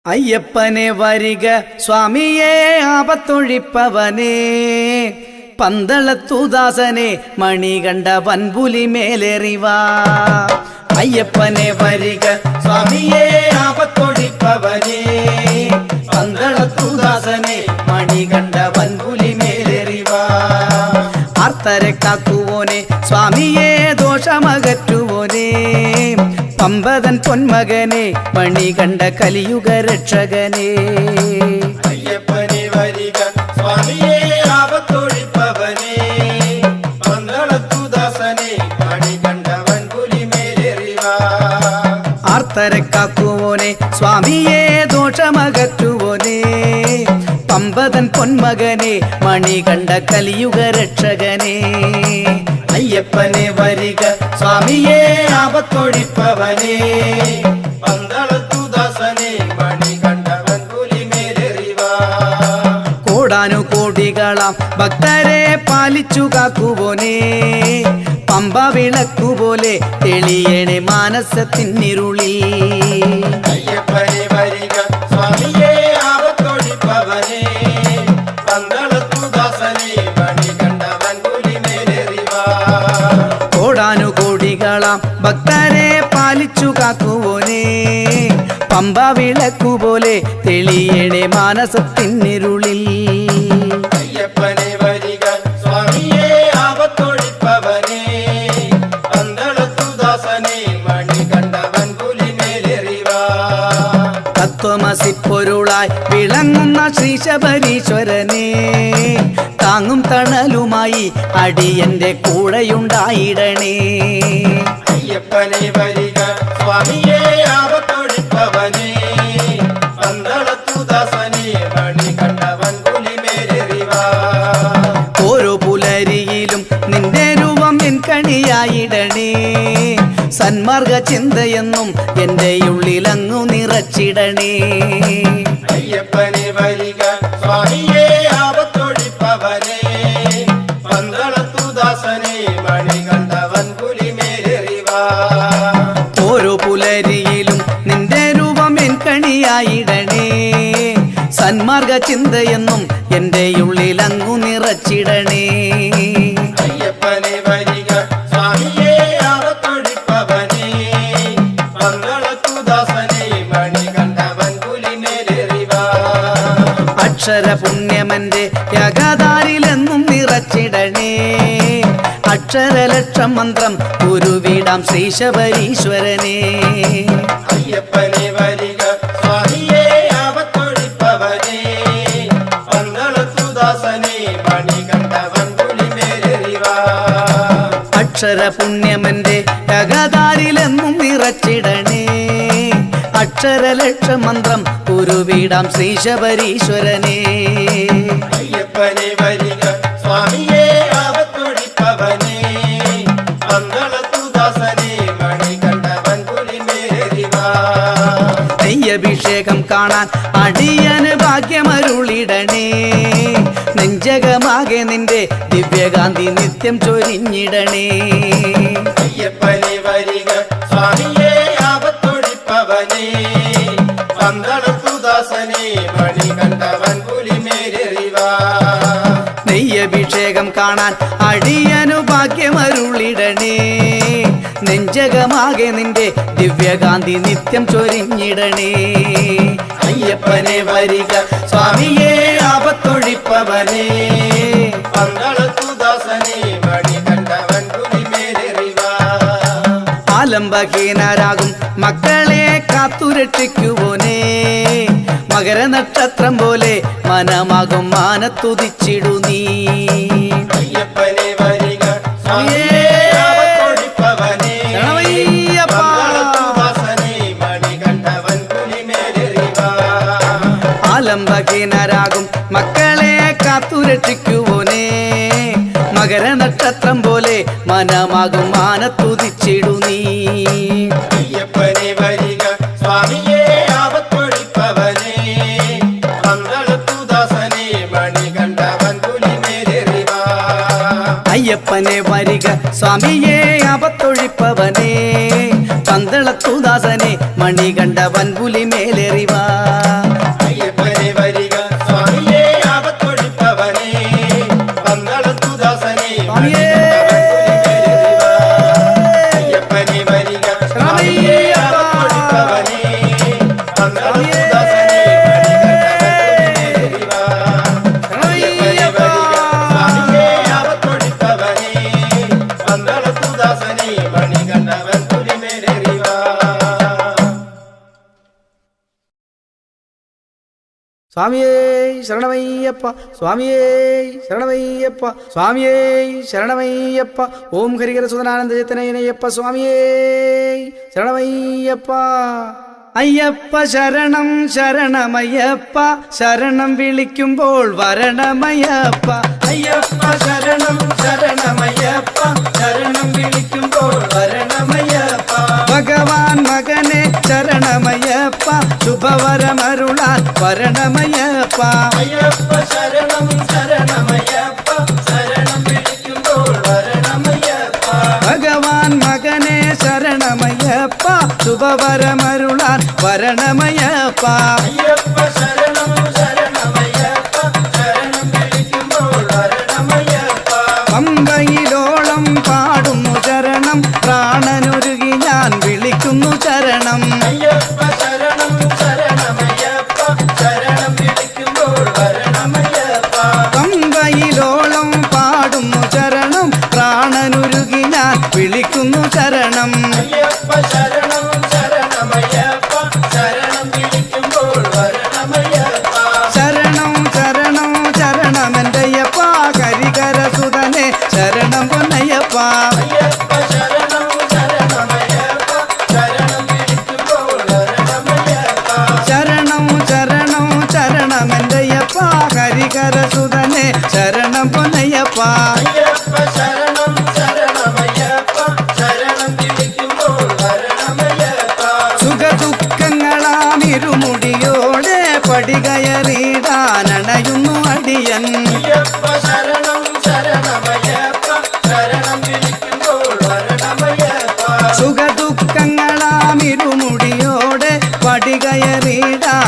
അയ്യപ്പനെ വരിക സ്വാമിയെ ആപത്തൊഴിപ്പവനേ, പന്തളത്തുദാസനെ മണികണ്ഠ വൻപുലി മേലേറിവാ. അയ്യപ്പനെ വരിക സ്വാമിയെ ആപത്തൊഴിപ്പവനേ, പന്തളത്തുദാസനെ മണികണ്ഠ വൻപുലി മേലേറിവാ. ആർത്തരെ കാക്കുവോനെ സ്വാമിയെ ദോഷമകറ്റുവോനെ, പമ്പതൻ പൊന്മകനെ മണികണ്ഠ കലിയുഗ രക്ഷകനെ. അയ്യപ്പനെ വരിക സ്വാമിയെ ആപത്തൊഴിപ്പവനേ, പന്തളത്തുദാസനെ മണികണ്ഠ വൻപുലി മേലേറിവാ. ആർത്തരെ കാക്കുവോനെ സ്വാമിയെ ദോഷമകറ്റുവോനെ, പമ്പതൻ പൊന്മകനെ മണികണ്ഠ കലിയുഗ രക്ഷകനെ. അയ്യപ്പനെ വരിക സ്വാമിയെ ആപത്തൊഴിപ്പവനേ, പന്തളത്തുദാസനെ മണികണ്ഠ വൻപുലി മേലേറിവാ. കോടാനുകോടികളാം ഭക്തരെ പാലിച്ചു കാക്കുവോനെ, പമ്പ വിളക്കുപോലെ തെളിയണേ മാനസത്തിന്നിരുളിൽ. അയ്യപ്പനെ വരിക സ്വാമിയെ ആപത്തൊഴിപ്പവനേ, പന്തളത്തുദാസനെ മണികണ്ഠ വൻപുലി മേലേറിവാ. കോടാനുകോടികളാം ഭക്തരെ പാലിച്ചു കാക്കുവോനെ, പമ്പ വിളക്കുപോലെ തെളിയണേ മാനസത്തിന്നിരുളിൽ. അയ്യപ്പനെ വരിക സ്വാമിയെ ആപത്തൊഴിപ്പവനേ, പന്തളത്തുദാസനെ മണികണ്ഠ വൻപുലി മേലേറിവാ. തത്വമസി പൊരുളായി വിളങ്ങുന്ന ശ്രീശബരീശ്വരനെ, താങ്ങും തണലുമായി അടിയന്റെ കൂടെയുണ്ടായിടണേ. അയ്യപ്പനെ വരിക സ്വാമിയെ ആപത്തൊഴിപ്പവനേ, പന്തളത്തുദാസനെ മണികണ്ഠ വൻപുലി മേലേറിവാ. ഓരോ പുലരിയിലും നിന്റെ രൂപം എൻ കണിയായിടണേ, സന്മാർഗ ചിന്തയെന്നും എൻ്റെ ഉള്ളിലങ്ങു നിറച്ചിടണേ. അയ്യപ്പനെ വരിക സ്വാമിയെ ആപത്തൊഴിപ്പവനേ, പന്തളത്തുദാസനെ മണികണ്ഠ വൻപുലി മേലേറിവാ. ഓരോ പുലരിയിലും നിന്റെ രൂപം എൻ കണിയായിടണേ, സന്മാർഗ ചിന്തയെന്നും എൻ്റെ ഉള്ളിലങ്ങു നിറച്ചിടണേ. അയ്യപ്പനെ വരിക സ്വാമിയെ ആപത്തൊഴിപ്പവനേ, പന്തളത്തുദാസനെ മണികണ്ഠ വൻപുലി മേലേറിവാ. അക്ഷര പുണ്യമന്റെ യഗതാരിലെന്നും നിറച്ചിടണേ, അക്ഷരലക്ഷം മന്ത്രം ഗുരുവിടാം ശ്രീശബരീശ്വരനെ. അയ്യപ്പനെ വരിക സ്വാമിയെ ആപത്തൊഴിപ്പവനേ, പന്തളത്തുദാസനെ മണികണ്ഠ വൻപുലി മേലേറിവാ. അക്ഷര പുണ്യമന്റെ യഗതാരിലെന്നും നിറച്ചിടണേ, അക്ഷരലക്ഷം മന്ത്രം ഗുരുവിടാം ശ്രീശബരീശ്വരനെ. അയ്യപ്പനെ വരിക സ്വാമിയെ ആപത്തൊഴിപ്പവനേ, പന്തളത്തുദാസനെ മണികണ്ഠ വൻപുലി മേലേറിവാ. നെയ്യഭിഷേകം കാണാൻ അടിയന് ഭാഗ്യമരുളിടണേ, നെഞ്ചകമാകെ നിന്റെ ദിവ്യകാന്തി നിത്യം ചൊരിഞ്ഞിടണേ. അയ്യപ്പനെ വരിക സ്വാമിയെ ആപത്തൊഴിപ്പവനേ, പന്തളത്തുദാസനെ മണികണ്ഠ വൻപുലി മേലേറിവാ. നെയ്യഭിഷേകം കാണാൻ അടിയനു ഭാഗ്യമരുളിടണേ, നെഞ്ചകമാകെ നിന്റെ ദിവ്യകാന്തി നിത്യം ചൊരിഞ്ഞിടണേ. അയ്യപ്പനെ വരിക സ്വാമിയെ ആപത്തൊഴിപ്പവനേ, പന്തളത്തുദാസനെ മണികണ്ഠ വൻപുലി മേലേറിവാ. ആലംബഹീനരാകും മക്കളെ കാത്തുരക്ഷിക്കുവോനെ, മകരനക്ഷത്രം പോലെ മനമാകും മാനത്തുതിച്ചിടു നീ. അയ്യപ്പനെ വരിക സ്വാമിയെ ആപത്തൊഴിപ്പവനേ, പന്തളത്തുദാസനെ മണികണ്ഠ വൻപുലി മേലേറിവാ. ആലംബഹീനരാകും മക്കളെ കാത്തുരക്ഷിക്കുവോനെ, മകരനക്ഷത്രം പോലെ മനമാകും മാനത്തുതിച്ചിടു നീ. അയ്യപ്പനെ വരിക സ്വാമിയെ ആപത്തൊഴിപ്പവനേ, പന്തളത്തുദാസനെ മണികണ്ഠ വൻപുലി മേലേറിവാ. അയ്യപ്പനെ വരിക സ്വാമിയെ ആപത്തൊഴിപ്പവനേ, പന്തളത്തുദാസനെ മണികണ്ഠ വൻപുലി മേലേറിവാ. പന്തളസുദാസനേ മണികണ്ഠവൻ പുലിമേലേറിവാ. സ്വാമിയേ ശരണമയ്യപ്പ സ്വാമിയേ ശരണമയ്യപ്പ സ്വാമിയേ ശരണമയ്യപ്പ ഓം ഹരിഹരസുതനാനന്ദചേതനയ്യപ്പ സ്വാമിയേ ശരണമയ്യപ്പ അയ്യപ്പ ശരണം ശരണമയ്യപ്പ ശരണം വിളിക്കുമ്പോൾ വരണമയ്യപ്പ അയ്യപ്പ ശരണം ശരണമയ്യപ്പ ശരണം വിളിക്കുമ്പോൾ വരണമയ്യപ്പ ഭഗവാൻ മകനെ ശരണമയ്യപ്പ ശുഭവരമരുളാൻ വരണമയ്യപ്പ അയ്യപ്പ ശരണം ശരണമയ്യപ്പ ശരണം വിളിക്കുമ്പോൾ വരണമയ്യപ്പ. ഭഗവാൻ മകനെ ശരണമയ്യപ്പ ശുഭവരമരുളാൻ വരണമയ്യപ്പ അയ്യപ്പ ശരണം ശരണമയ്യപ്പ ശരണം വിളിക്കുമ്പോൾ വരണമയ്യപ്പ. പമ്പയിലോളം പാടുന്നു ചരണം പ്രാണനുരുകി ഞാൻ വിളിക്കുന്നു ചരണം അയ്യപ്പ ശരണം ശരണമയ്യപ്പ ശരണം വിളിക്കുമ്പോൾ വരണമയ്യപ്പ. പമ്പയിലോളം പാടുന്നു ചരണം പ്രാണനുരുകി ഞാൻ വിളിക്കുന്നു ചരണം അയ്യപ്പ ശരണം ശരണമയ്യപ്പ ശരണം വിളിക്കുമ്പോൾ വരണമയ്യപ്പ. ശരണം ശരണം ശരണമെന്തയ്യപ്പ കരികരസുതനെ ശരണം പൊന്നയ്യപ്പ അയ്യപ്പ ശരണം ശരണമയ്യപ്പ ശരണം വിളിക്കുമ്പോൾ വരണമയ്യപ്പ. ശരണം ശരണം ശരണമെന്തയ്യപ്പ കരികരസുതനെ ശരണം പൊന്നയ്യപ്പ അയ്യപ്പ ശരണം ശരണമയ്യപ്പ ശരണം വിളിക്കുമ്പോൾ വരണമയ്യപ്പ. സുഖദുഃഖങ്ങളാം ഇരുമുടിയോടെ പടികയറിടാനണയുന്നു അടിയൻ അയ്യപ്പ ശരണം ശരണമയ്യപ്പ ശരണം വിളിക്കുമ്പോൾ വരണമയ്യപ്പ. സുഖദുഃഖങ്ങളാം ഇരുമുടിയോടെ പടികയറിടാനണയുന്നു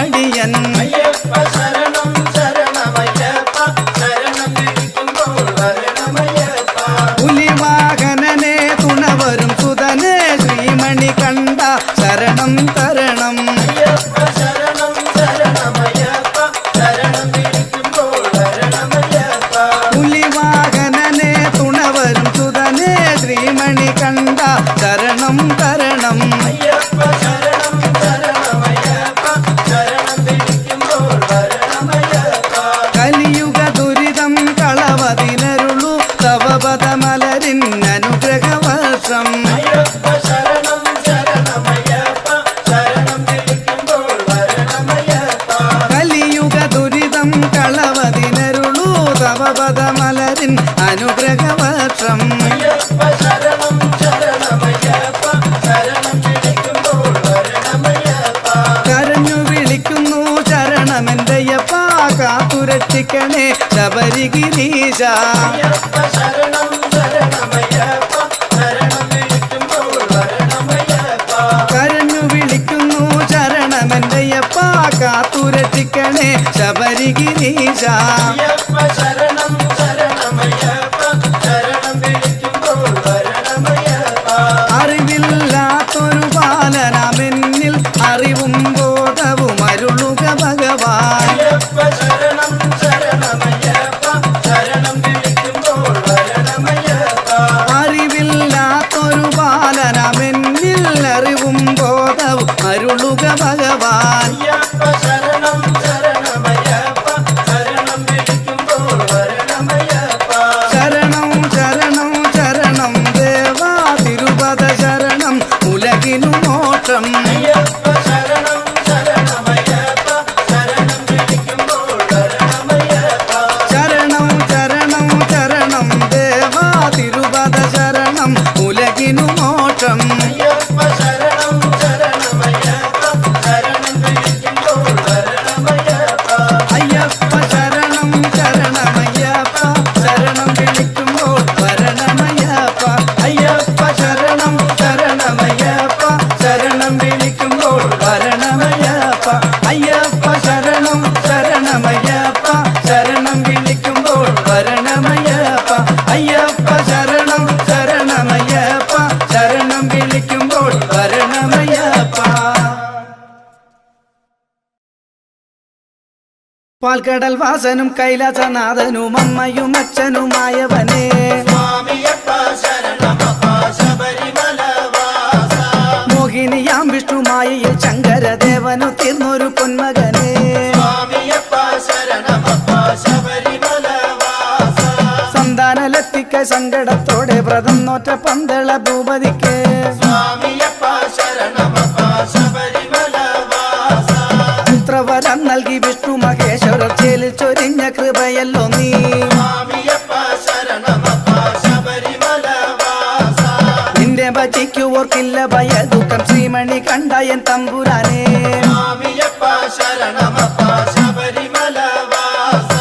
അടിയൻ അയ്യപ്പ ശരണം ശരണമയ്യപ്പ ശരണം വിളിക്കുമ്പോൾ വരണമയ്യപ്പ. പുലിവാഹനനെ തുണവരും സുതനെ ശ്രീമണി കണ്ട ശരണം തരണം അയ്യപ്പ ശരണം ശരണമയ്യപ്പ ശരണം വിളിക്കുമ്പോൾ വരണമയ്യപ്പ. പുലിവാഹനനെ തുണവരും സുതനെ ശ്രീമണി കണ്ട ശരണം തരണം അയ്യപ്പ ശരണം ശരണമയ്യപ്പ ശരണം വിളിക്കുമ്പോൾ വരണമയ്യപ്പ. കലിയുഗ ദുരിതം കളവതിനരുളു തവ പദമലരിൻ അനുഗ്രഹവർഷം അയ്യപ്പ ശരണം ശരണമയ്യപ്പ ശരണം വിളിക്കുമ്പോൾ വരണമയ്യപ്പ. കലിയുഗ ദുരിതം കളവതിനരുളു തവ പദമലരിൻ അനുഗ്രഹവർഷം അയ്യപ്പ ശരണം ശരണമയ്യപ്പ ശരണം വിളിക്കുമ്പോൾ വരണമയ്യപ്പ. കരഞ്ഞു വിളിക്കുന്നു ശരണമെന്തയ്യപ്പ കാത്തുരക്ഷിക്കണേ ശബരിഗിരീശ അയ്യപ്പ ശരണം ശരണമയ്യപ്പ ശരണം വിളിക്കുമ്പോൾ വരണമയ്യപ്പ. കരഞ്ഞു വിളിക്കുന്നു ശരണമെന്തയ്യപ്പ കാത്തുരക്ഷിക്കണേ ശബരിഗിരീശ അയ്യപ്പ ശരണം ശരണമയ്യപ്പ ശരണം വിളിക്കുമ്പോൾ വരണമയ്യപ്പ. അറിവില്ലാത്തൊരു ബാലനാമെന്നിൽ അറിവും ബോധവും അരുളുക ഭഗവാൻ അയ്യപ്പ ശരണം ശരണമയ്യപ്പ ശരണം വിളിക്കുമ്പോൾ വരണമയ്യപ്പ. അറിവില്ലാത്തൊരു ബാലനാമെന്നിൽ അറിവും ബോധവും അരുളുക ഭഗവാൻ അയ്യപ്പ ശരണം ശരണമയ്യപ്പ ശരണം വിളിക്കുമ്പോൾ വരണമയ്യപ്പ. ശരണം ശരണം ശരണം ദേവാ തിരുപദ ശരണം ഉലകിനു മോക്ഷം അയ്യപ്പ ശരണം ശരണമയ്യപ്പ ശരണം വിളിക്കുമ്പോൾ വരണമയ്യപ്പ. ശരണം ശരണം ശരണം ദേവാ തിരുപദ ശരണം ഉലകിനു മോക്ഷം അയ്യപ്പ ശരണം ശരണമയ്യപ്പ ശരണം വിളിക്കുമ്പോൾ പാൽക്കടൽ വാസനും കൈലാസനാഥനും അമ്മയും അച്ഛനുമായവനെ സ്വാമിയപ്പ ശരണമപ്പ ശബരിമലവാസ മോഹിനിയാം വിഷ്ണുമായയിൽ ശങ്കരദേവനു തീർന്നൊരു പൊന്മകനെ സ്വാമിയപ്പ ശരണമപ്പ ശബരിമലവാസ സന്താനലത്തിക്ക സങ്കടത്തോടെ വ്രതം നോറ്റ പന്തള ഭൂപതിക്ക് സ്വാമിയപ്പ ശരണമപ്പ ശബരിമലവാസ പുത്രവരം നൽകി വിഷ്ണു മഹേശ്വരർ ചേലിൽ ചൊരിഞ്ഞ കൃപയല്ലോ നീ സ്വാമിയപ്പ ശരണമപ്പ ശബരിമലവാസ നിന്റെ ഭജിക്കു ഓർക്കില്ല ഭയ ദുഃഖം ശ്രീമണി കണ്ടായൻ തമ്പുരാനെ സ്വാമിയപ്പ ശരണമപ്പ ശബരിമലവാസ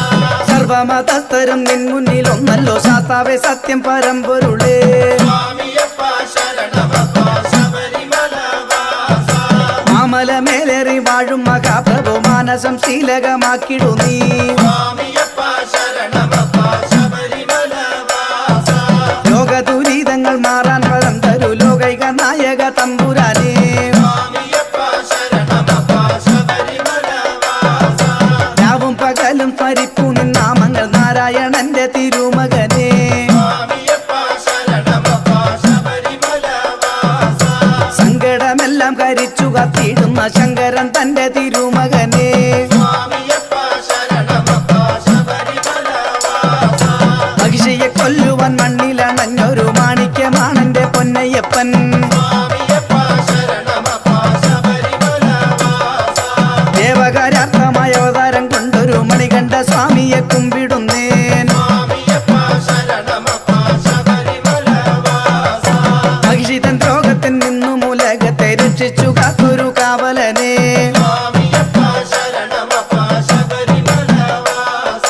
സർവമതസ്ഥരും നിൻ മുന്നിൽ ഒന്നല്ലോ ശാസ്താവേ സത്യം പരമ്പൊരുളേ സ്വാമിയപ്പ ശരണമപ്പ ശബരിമലവാസ മാമലമേലേറി വാഴും മഹാപ്രഭു മാനസം ശീലകമാക്കിടു നീ സ്വാമിയപ്പ ശരണമപ്പ ശബരിമലവാസ ലോകദുരിതങ്ങൾ മാറാൻ പദം തരൂ ലോകൈക നായക തമ്പുരാനെ സ്വാമിയപ്പ ശരണമപ്പ ശബരിമലവാസ രാവും പകലും പരിപ്പു നിന്നാമങ്ങൾ നാരായണന്റെ തിരുമകനെ സ്വാമിയപ്പ ശരണമപ്പ ശബരിമലവാസ സങ്കടമെല്ലാം കരിച്ചു കത്തിയിടുന്ന ശങ്കരൻ തന്റെ തിരുമകനെ സ്വാമിയപ്പ ശരണമപ്പ ശബരിമലവാസ മഹിഷിയെ കൊല്ലുവാൻ മണ്ണിലണഞ്ഞൊരു മാണിക്യമാണെന്റെ പൊന്നയ്യപ്പൻ സ്വാമിയപ്പ ശരണമപ്പ ശബരിമലവാസ ദേവകാരാർത്ഥമായ അവതാരം കൊണ്ടൊരു മണികണ്ഠ സ്വാമിയെ കുമ്പിടുന്നേൻ സ്വാമിയപ്പ ശരണമപ്പ ശബരിമലവാസ മഹിഷിതൻ രോഗത്തിൽ നിന്നു മൂലകത്തെ രക്ഷിച്ചു കാത്തൊരു കാവലനെ സ്വാമിയപ്പ ശരണമപ്പ ശബരിമലവാസ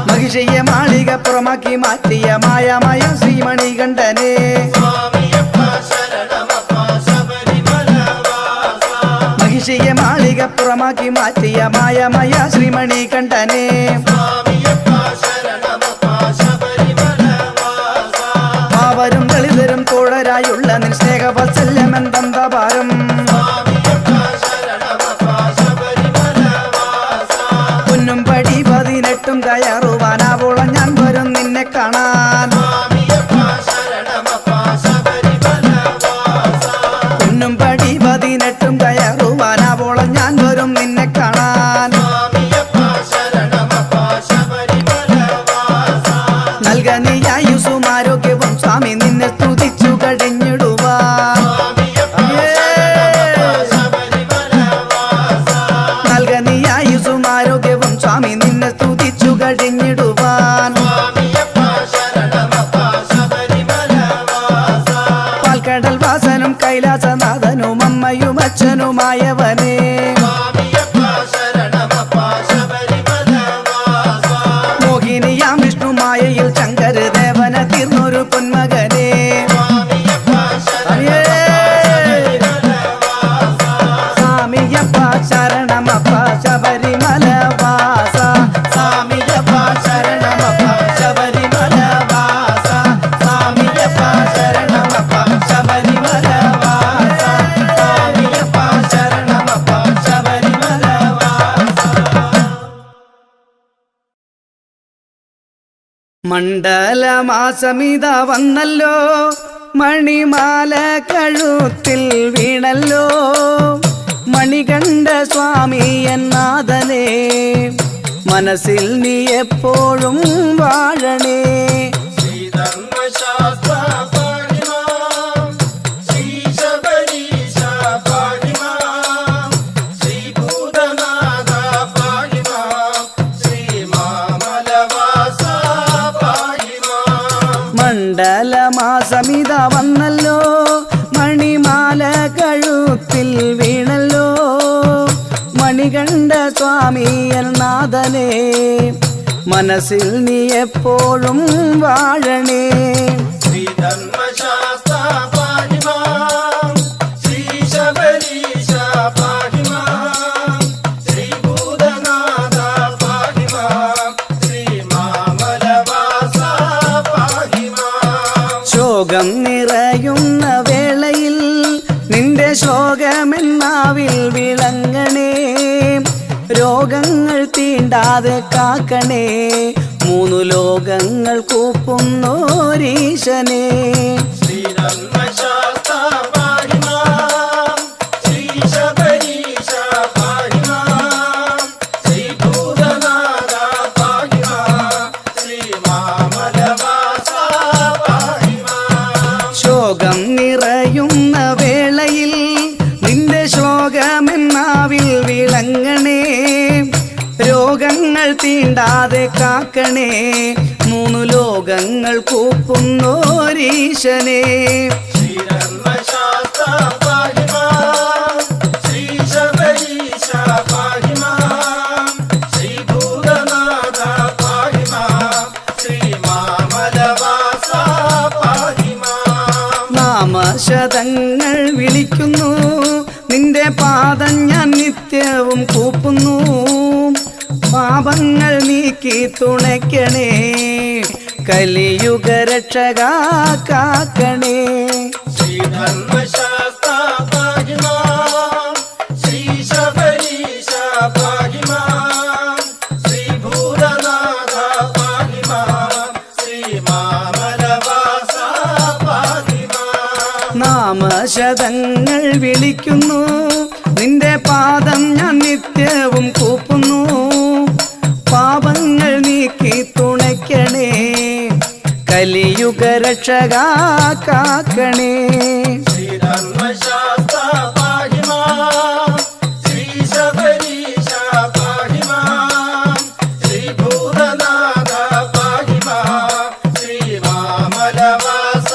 മഹിഷിയെ മാളിക പുറമാക്കി മാറ്റിയ മായാമയ ശ്രീമണികണ്ഠനെ സ്വാമിയപ്പ ശരണമപ്പ ശബരിമലവാസ മഹിഷിയെ മാളിക പുറമാക്കി മാറ്റിയ മായാമയ ശ്രീമണികണ്ഠനെ സ്വാമിയപ്പ ശരണമപ്പ ശബരിമലവാസ പാവരും ദളിതരും തോഴരായുള്ള നിൻ സ്നേഹവത്സല്യമെന്തഭാരം സ്വാമിയപ്പ ശരണമപ്പ ശബരിമലവാസ പൊന്നും പടി 18 കയറുവാനാവോളം ഞാൻ വരും നിന്നെ കാണാൻ സ്വാമിയപ്പ ശരണമപ്പ ശബരിമലവാസ പൊന്നും പടി 18 കയറുവാനാവോളം ഞാൻ വരും നിന്നെ കാണാൻ സ്വാമിയപ്പ ശരണമപ്പ ശബരിമലവാസ നൽക നീ ആയുസ്സും ആരോഗ്യവും സ്വാമി നിന്നെ സ്തുതിച്ചു കഴിഞ്ഞിടുവാ സ്വാമിയപ്പ ശരണമപ്പ ശബരിമലവാസ നൽക നീ ആയുസ്സും ആരോഗ്യവും സ്വാമി നിന്നെ സ്തുതിച്ചു കഴിഞ്ഞിടുവാൻ സ്വാമിയപ്പ ശരണമപ്പ ശബരിമലവാസ പാൽക്കടൽ വാസനും കൈലാസനാഥനും അമ്മയും അച്ഛനുമായവനെ സ്വാമിയപ്പ ശരണമപ്പ ശബരിമലവാസ മോഹിനിയാം വിഷ്ണുമായയിൽ ശങ്കരദേവന തീർന്നൊരു പൊന്മകനെ സ്വാമിയപ്പ ശരണമപ്പ ശബരിമലവാസ സ്വാമിയപ്പ ശരണമപ്പ ശബരിമലവാസ സ്വാമിയപ്പ ശരണമപ്പ ശബരിമലവാസ സ്വാമിയപ്പ ശരണമപ്പ ശബരിമലവാസ സ്വാമിയപ്പ ശരണമപ്പ ശബരിമലവാസ മണ്ഡലമാസമിത വന്നല്ലോ മണിമാല കഴുത്തിൽ വീണല്ലോ മണികണ്ഠ സ്വാമി എന്നാഥനെ മനസ്സിൽ നീ എപ്പോഴും വാഴണേ ശ്രീധർമ്മശാസ്ത്ര പാണിമാം ശ്രീശബരീശ പാണിമാം ശ്രീഭൂതനാഥ പാണിമാം ശ്രീമാമലവാസ പാണിമാം മണ്ഡലമാസമിത വന്നല്ലോ മണിമാല കഴുത്തിൽ വീണല്ലോ മണികണ്ഠ സ്വാമി എന്നാഥനെ മനസ്സിൽ നീ എപ്പോഴും വാഴണേ ശ്രീധർമ്മശാസ്ത്ര പാണിമാം ശ്രീശബരീശ പാണിമാം ശ്രീഭൂതനാഥ പാണിമാം ശ്രീമാമലവാസ പാണിമാം ശോകം നിറയുന്ന വേളയിൽ നിന്റെ ശോകമെന്നാവിൽ വിളങ്ങണേ രോഗങ്ങൾ തീണ്ടാതെ കാക്കണേ മൂന്നു ലോകങ്ങൾ കൂപ്പുന്നോരീശനെ ശ്രീധർമ്മശാസ്ത്ര പാഹി മാം ശ്രീശബരീശ പാഹി മാം ശ്രീഭൂതനാഥ പാഹി മാം ശ്രീമാമലവാസ പാഹി മാം ശോകം നിറയുന്ന വേളയിൽ നിന്റെ ശ്ലോകമെന്നാവിൽ വിളങ്ങണേ രോഗങ്ങൾ തീണ്ടാതെ കാക്കണേ മൂന്നു ലോകങ്ങൾ കൂപ്പുന്നോരീശനെ ശ്രീധർമ്മശാസ്ത്ര പാഹി മാം ശ്രീശബരീശ പാഹി മാം ശ്രീഭൂതനാഥ പാഹി മാം ശ്രീമാമലവാസ പാഹി മാം നാമശതങ്ങൾ വിളിക്കുന്നു നിന്റെ പാദം ഞാൻ നിത്യവും കൂപ്പുന്നു പാപങ്ങൾ നീക്കി തുണയ്ക്കണേ കലിയുഗ രക്ഷകാ കാക്കണേ ശ്രീധർമ്മശാസ്ത്ര പാഹി മാം ശ്രീശബരീശ പാഹി മാം ശ്രീഭൂതനാഥ പാഹി മാം ശ്രീമാമലവാസ പാഹി മാം നാമശതങ്ങൾ വിളിക്കുന്നു നിന്റെ പാദം ഞാൻ നിത്യവും കൂപ്പുന്നു പാപങ്ങൾ നീക്കി തുണയ്ക്കണേ കലിയുഗ രക്ഷകാ കാക്കണേ ശ്രീധർമ്മശാസ്ത്ര പാഹി മാം ശ്രീശബരീശ പാഹി മാം ശ്രീഭൂതനാഥ പാഹി മാം ശ്രീമാമലവാസ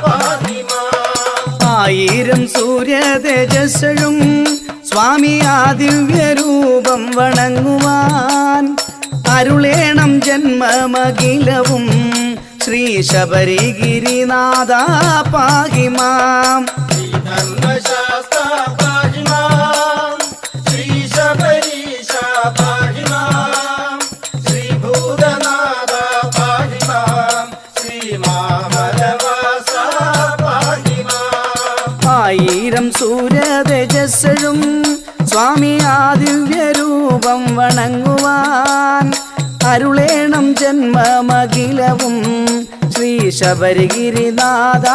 പാഹി മാം ആയിരം സൂര്യ തേജസ്സും സ്വാമി ആ ദിവ്യരൂപം വണങ്ങുവാൻ അരുളേണം ജന്മമഖിലവും ശ്രീ ശബരിഗിരിനാഥ പാഹി മാം ശ്രീധർമ്മശാസ്ത്ര പാഹി മാം ശ്രീശബരീശ പാഹി മാം ശ്രീഭൂതനാഥ പാഹി മാം ശ്രീമാമലവാസ പാഹി മാം ആയിരം സൂര്യ തേജസ്സും സ്വാമി ആ ദിവ്യരൂപം വണങ്ങുവാൻ അരുളേണം ജന്മമഖിലവും ശ്രീ ശബരിഗിരിനാഥ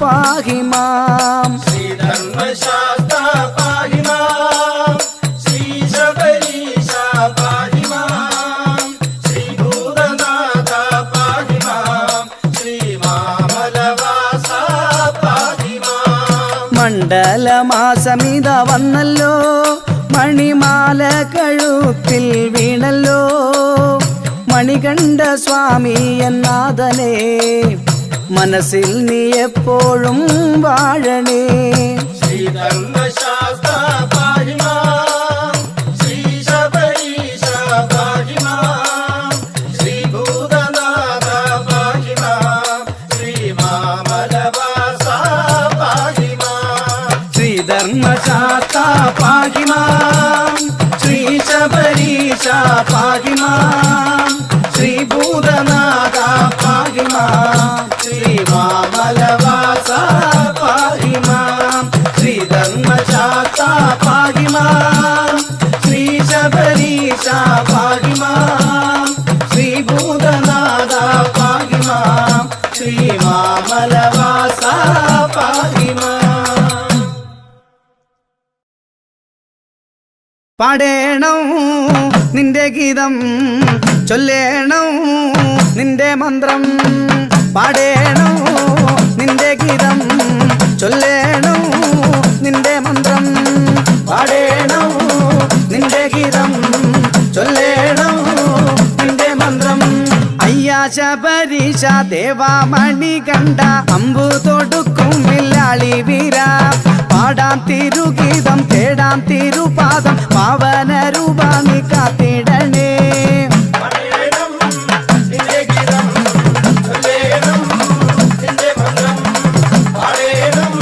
പാഹി മാം ശ്രീധർമ്മശാസ്ത്ര പാഹി മാം ശ്രീശബരീശ പാഹി മാം ശ്രീഭൂതനാഥ പാഹി മാം ശ്രീമാമലവാസ പാഹി മാം മണ്ഡലമാസമിത വന്നല്ലോ മണിമാല കഴുത്തിൽ വീണല്ലോ മണികണ്ഠ സ്വാമി എന്നാഥനെ മനസ്സിൽ നീ എപ്പോഴും വാഴണേ ശ്രീധർമ്മശാസ്ത്ര പാഹി മാം ശ്രീശബരീശ പാഹി മാം ശ്രീഭൂതനാഥ പാഹി മാം ശ്രീമാമലവാസ പാഹി മാം ശ്രീധർമ്മശാസ്ത്ര പാഹി മാം ശ്രീശബരീശ പാഹി മാം ശ്രീഭൂതനാഥ പാഹി മാം ശ്രീമാമലവാസ പാഹി മാം ശ്രീധർമ്മശാസ്ത്ര പാഹി മാം ശ്രീശബരീശ പാഹി മാം ശ്രീഭൂതനാഥ പാഹി മാം ശ്രീമാമലവാസ പാഹി മാം പാടേണം നിന്റെ ഗീതം ചൊല്ലേണം നിന്റെ മന്ത്രം പാടേണം നിന്റെ ഗീതം ചൊല്ലേണം നിന്റെ മന്ത്രം പാടേണം നിന്റെ ഗീതം ചൊല്ലേണം നിന്റെ മന്ത്രം അയ്യാ ശബരീശ ദേവാമണി കണ്ട അമ്പു തൊടുക്കും വില്ലാളി വീര പാടാം തിരുഗീതം തേടാം തിരുപാദം പാവന രൂപ നീ കാത്തിടണേ പാടേണം നിന്റെ ഗീതം ചൊല്ലേണം നിന്റെ മന്ത്രം പാടേണം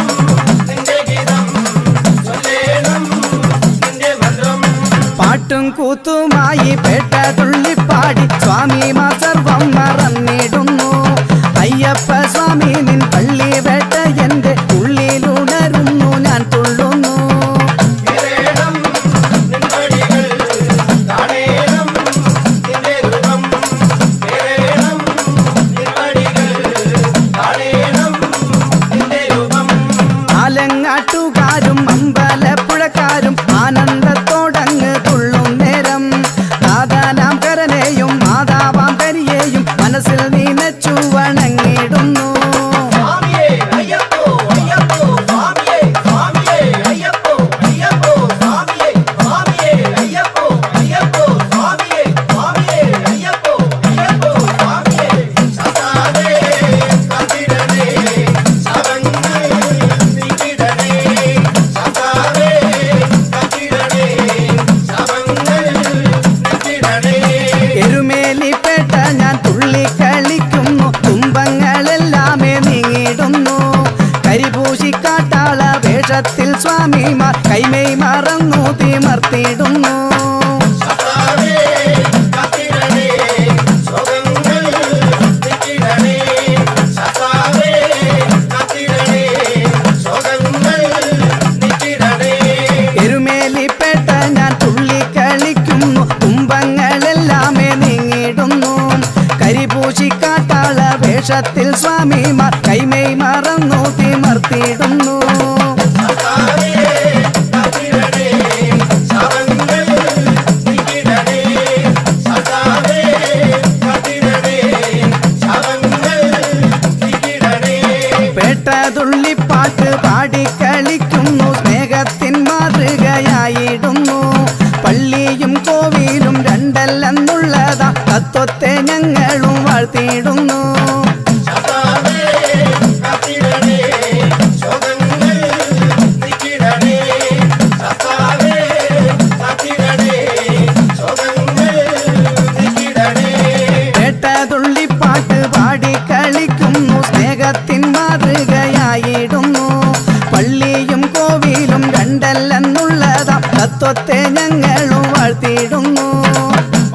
നിന്റെ ഗീതം ചൊല്ലേണം നിന്റെ മന്ത്രം പാട്ടും കൂത്തുമായി പേട്ട തുള്ളിപ്പാടി സ്വാമിമാർ സർവം മറന്നിടുന്നു അയ്യപ്പ സ്വാമി നിൻ പള്ളി വേട്ട എന്റെ ഉള്ളിലുണരുന്നു ഞാൻ തുള്ളുന്നു നിറേണം നിൻപടികൾ സ്വാമിമാർ കൈമേയ് മറന്നു തിമർത്തിടുന്നു. ശാസ്താവേ കാത്തിടണേ ശോകങ്ങൾ നീക്കിടണേ. ശാസ്താവേ കാത്തിടണേ ശോകങ്ങൾ നീക്കിടണേ. എരുമേലിപ്പെട്ട ഞാൻ തുള്ളിക്കളിക്കുന്നു, കുംഭങ്ങളെല്ലാമേ നീങ്ങിടുന്നു. കരിപൂശിക്കാട്ടാള വേഷത്തിൽ സ്വാമിമാർ കൈമേയ് മറന്നു തിമർത്തിടുന്നു. ശാസ്താവേ കാത്തിടണേ ശാപങ്ങൾ നീക്കിടണേ. ശാസ്താവേ കാത്തിടണേ ശാപങ്ങൾ നീക്കിടണേ. പേട്ടതുള്ളിപ്പാട്ട് പാടിക്കളിക്കുന്നു, സ്നേഹത്തിൻ മാതൃകയായിടുന്നു. പള്ളിയും കോവിലും രണ്ടല്ലെന്നുള്ളതാ തത്വത്തെ ഞങ്ങളും വാഴ്ത്തിയിടുന്നു. ശാസ്താവേ കാത്തിടണേ ശോകങ്ങൾ നീക്കിടണേ. ശാസ്താവേ കാത്തിടണേ ശോകങ്ങൾ നീക്കിടണേ. പേട്ടതുള്ളിപ്പാട്ട് പാടിക്കളിക്കുന്നു, സ്നേഹത്തിൻ മാതൃകയായിടുന്നു. പള്ളിയും കോവിലും രണ്ടല്ലെന്നുള്ളതാ തത്വത്തെ ഞങ്ങളും വാഴ്ത്തിയിടുന്നു.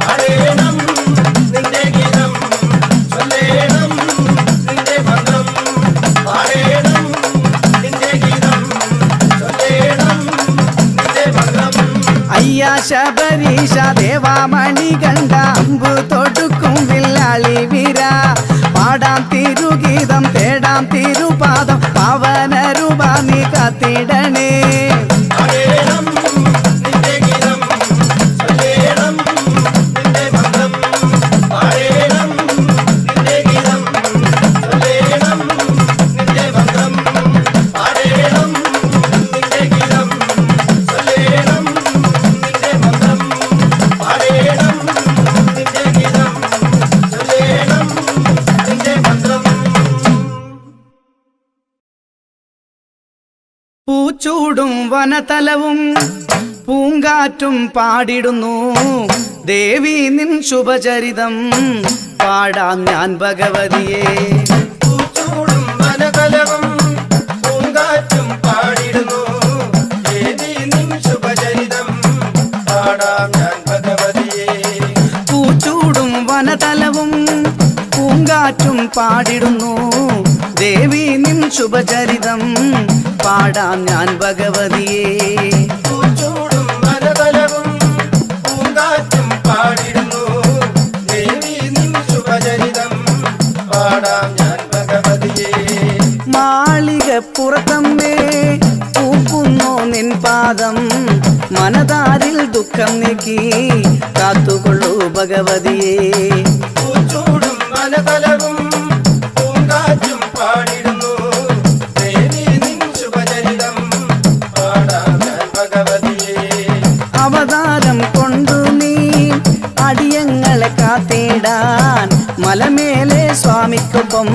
പാടേണം നിന്റെ ഗീതം ചൊല്ലേണം നിന്റെ മന്ത്രം. പാടേണം നിന്റെ ഗീതം ചൊല്ലേണം നിന്റെ മന്ത്രം. അയ്യാ ശബരീശ ദേവാമണി കണ്ട അമ്പു തൊടുക്കും വില്ലാളി വീര. പാടാം തിരുഗീതം തേടാം തിരുപാദം പാവന രൂപ നീ കാത്തിടണേ. പാടേണം നിന്റെ ഗീതം ചൊല്ലേണം നിന്റെ മന്ത്രം. പാടേണം നിന്റെ ഗീതം ചൊല്ലേണം നിന്റെ മന്ത്രം. പാടേണം നിന്റെ ഗീതം ചൊല്ലേണം നിന്റെ മന്ത്രം. പാടേണം നിന്റെ ഗീതം ചൊല്ലേണം നിന്റെ മന്ത്രം. പൂച്ചൂടും വനതലവും പൂങ്കാറ്റും പാടിടുന്നു, ദേവി നിൻ ശുഭചരിതം പാടാം ഞാൻ ഭഗവതിയെ. പൂച്ചൂടും വനതലവും പൂങ്കാറ്റും പാടിടുന്നു, ദേവി നിൻ ശുഭചരിതം പാടാം ഞാൻ ഭഗവതിയെ. പൂച്ചൂടും വനതലവും പൂങ്കാറ്റും പാടിടുന്നു, ദേവി നിൻ ശുഭചരിതം പാടാം ഞാൻ ഭഗവതിയെ. പൂച്ചൂടും വനതലവും പൂങ്കാറ്റും പാടിടുന്നു, ദേവി നിൻ ശുഭചരിതം പാടാം ഞാൻ ഭഗവതിയെ. മാളികപ്പുറത്തമ്മേ പൂക്കുന്നു നിൻ പാദം, മനതാരിൽ ദുഃഖം നീക്കി കാത്തുകൊള്ളൂ ഭഗവതിയെ. പൂച്ചൂടും വനതലവും പൂങ്കാറ്റും പാടിടുന്നു, ദേവി നിൻ ശുഭചരിതം പാടാം ഞാൻ ഭഗവതിയെ. അവതാരം കൊണ്ടു നീ അടിയങ്ങളെ കാത്തിടാൻ മലമേലെ സ്വാമിക്കൊപ്പം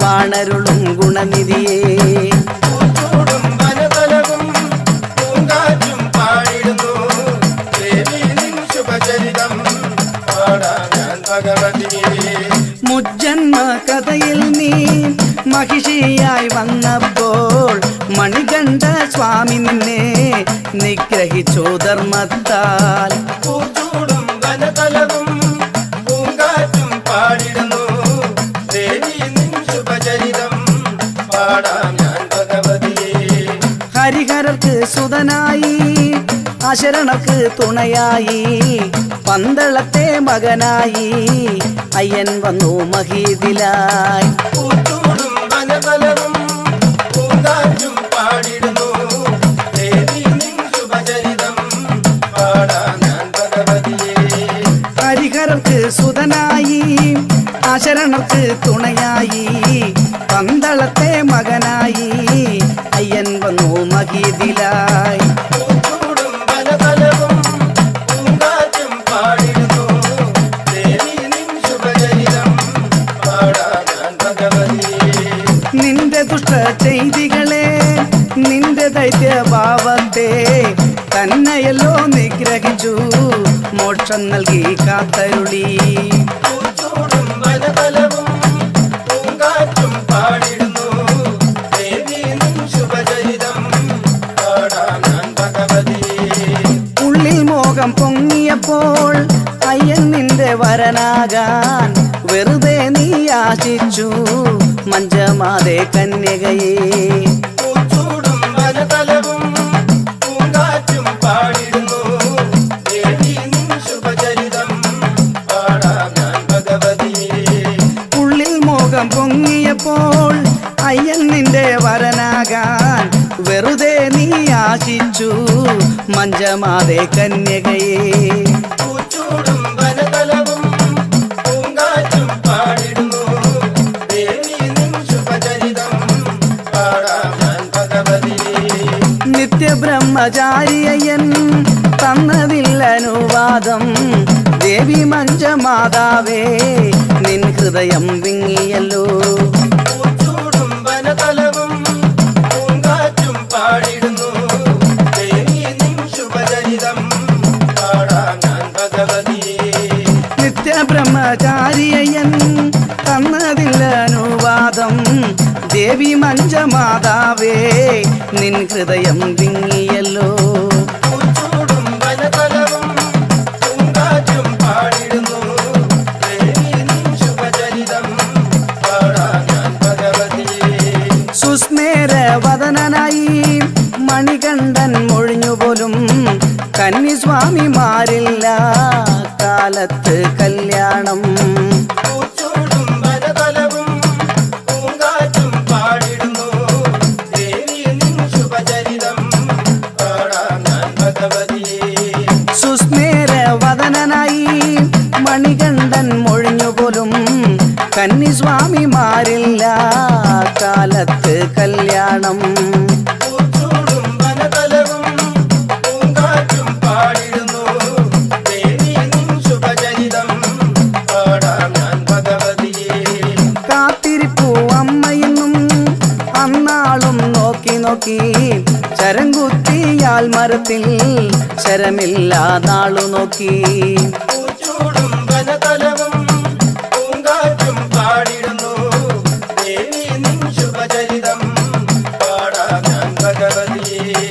വാണരുളും ഗുണനിധിയെ. പൂച്ചൂടും വനതലവും പൂങ്കാറ്റും പാടിടുന്നു, ദേവി നിൻ ശുഭചരിതം പാടാം ഞാൻ ഭഗവതിയെ. മുജ്ജന്മ കഥയിൽ നീ മഹിഷിയായി വന്നപ്പോൾ മണികണ്ഠ സ്വാമി നിന്നെ നിഗ്രഹിച്ചു ധർമ്മത്താൽ. പൂച്ചൂടും വനതലവും പൂങ്കാറ്റും പാടിടുന്നു, ദേവി നിൻ ശുഭചരിതം പാടാം ഞാൻ ഭഗവതിയെ. ഹരിഹരർക്ക് സുതനായി അശരണർക്ക് തുണയായി പന്തളത്തെ മകനായി അയ്യൻ വന്നു മഹീതിലായി. പൂച്ചൂടും വനതലവും പൂങ്കാറ്റും പാടിടുന്നു, ദേവി നിൻ ശുഭചരിതം പാടാം ഞാൻ ഭഗവതിയെ. ഹരിഹരർക്ക് സുതനായി അശരണർക്ക് തുണയായി പന്തളത്തെ മകനായി അയ്യൻ വന്നു മഹീതിലായി. പൂച്ചൂടും വനതലവും പൂങ്കാറ്റും പാടിടുന്നു, ദേവി നിൻ ശുഭചരിതം പാടാം ഞാൻ ഭഗവതിയെ. നിന്റെ ദുഷ്ട ചെയ്തികളെ നിന്റെ ദൈത്യഭാവത്തെ തന്നെയല്ലോ നിഗ്രഹിച്ചു മോക്ഷം നൽകി കാത്തരുളി. പൂച്ചൂടും വനതലവും പൂങ്കാറ്റും പാടിടുന്നു, ദേവി നിൻ ശുഭചരിതം പാടാം മോഹം പൊങ്ങിയപ്പോൾ അയ്യൻ നിന്റെ വരനാകാൻ വെറുതെ നീ ആശിച്ചു മഞ്ചമാതെ കന്യകയെ. പൂച്ചൂടും വനതലവും പൂങ്കാറ്റും പാടിടുന്നു ദേവി നിൻ ശുഭചരിതം പാടാം ഞാൻ ഭഗവതിയെ. ഉള്ളിൽ മോഹം പൊങ്ങിയപ്പോൾ അയ്യൻ നിന്റെ വരനാകാൻ വെറുതെ നീ ആശിച്ചു മഞ്ചമാതെ കന്യകയെ. പൂച്ചൂടും വനതലവും പൂങ്കാറ്റും പാടിടുന്നു ദേവി നിൻ ശുഭചരിതം പാടാം ഞാൻ ഭഗവതിയെ. നിത്യബ്രഹ്മചാരിയൻ തന്നതിൽ അനുവാദം ദേവി മഞ്ചമാതാവേ നിൻ ഹൃദയം വിങ്ങിയല്ലോ. പൂച്ചൂടും വനതലവും പൂങ്കാറ്റും പാടിടുന്നു ദേവി നിൻ ശുഭചരിതം പാടാം ഞാൻ ഭഗവതിയെ. നിത്യബ്രഹ്മചാരിയൻ തന്നതിൽ അനുവാദം ദേവി മഞ്ചമാതാവേ നിൻ ഹൃദയം വിങ്ങിയല്ലോ. പൂച്ചൂടും വനതലവും പൂങ്കാറ്റും പാടിടുന്നു ദേവി നിൻ ശുഭചരിതം പാടാം ഞാൻ ഭഗവതിയെ. സുസ്മേരവദനായി മണികണ്ഠൻ മൊഴിഞ്ഞുപോലും കന്നിസ്വാമിമാരില്ല കാലത്ത് കല്യാണം. പൂച്ചൂടും വനതലവും പൂങ്കാറ്റും പാടിടുന്നു ദേവി നിൻ ശുഭചരിതം പാടാം ഞാൻ ഭഗവതിയെ. സുസ്മേരവദനായി മണികണ്ഠൻ മൊഴിഞ്ഞുപോലും കന്നിസ്വാമിമാരില്ല കാലത്ത് കല്യാണം. പൂച്ചൂടും വനതലവും പൂങ്കാറ്റും പാടിടുന്നു ദേവി നിൻ ശുഭചരിതം പാടാം ഞാൻ ഭഗവതിയെ. കാത്തിരിപ്പു അമ്മയെന്നും അന്നാളും നോക്കി നോക്കി ശരംകുത്തിയാൽ മരത്തിൽ ശരമില്ലാ നാളു നോക്കി. പൂച്ചൂടും വനതലവും പൂങ്കാറ്റും പാടിടുന്നു ദേവി നിൻ ശുഭചരിതം പാടാം ഞാൻ ഭഗവതിയെ.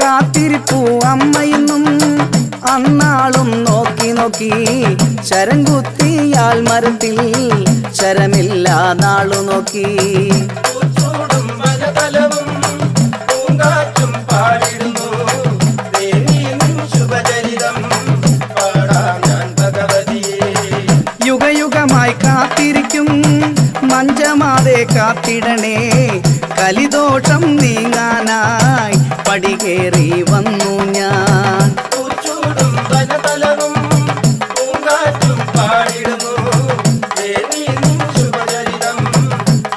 കാത്തിരിപ്പു അമ്മയെന്നും അന്നാളും നോക്കി നോക്കി ശരംകുത്തിയാൽ മരത്തിൽ ശരമില്ലാ നാളു നോക്കി. പൂച്ചൂടും വനതലവും പൂങ്കാറ്റും പാടിടുന്നു ദേവി നിൻ ശുഭചരിതം പാടാം ഞാൻ ഭഗവതിയെ. യുഗയുഗമായി കാത്തിരിക്കും മഞ്ചമാതെ കാത്തിടണേ കലിദോഷം നീങ്ങാനായി പടികേറി വന്നു ഞാൻ. പൂച്ചൂടും വനതലവും പൂങ്കാറ്റും പാടിടുന്നു ദേവി നിൻ ശുഭചരിതം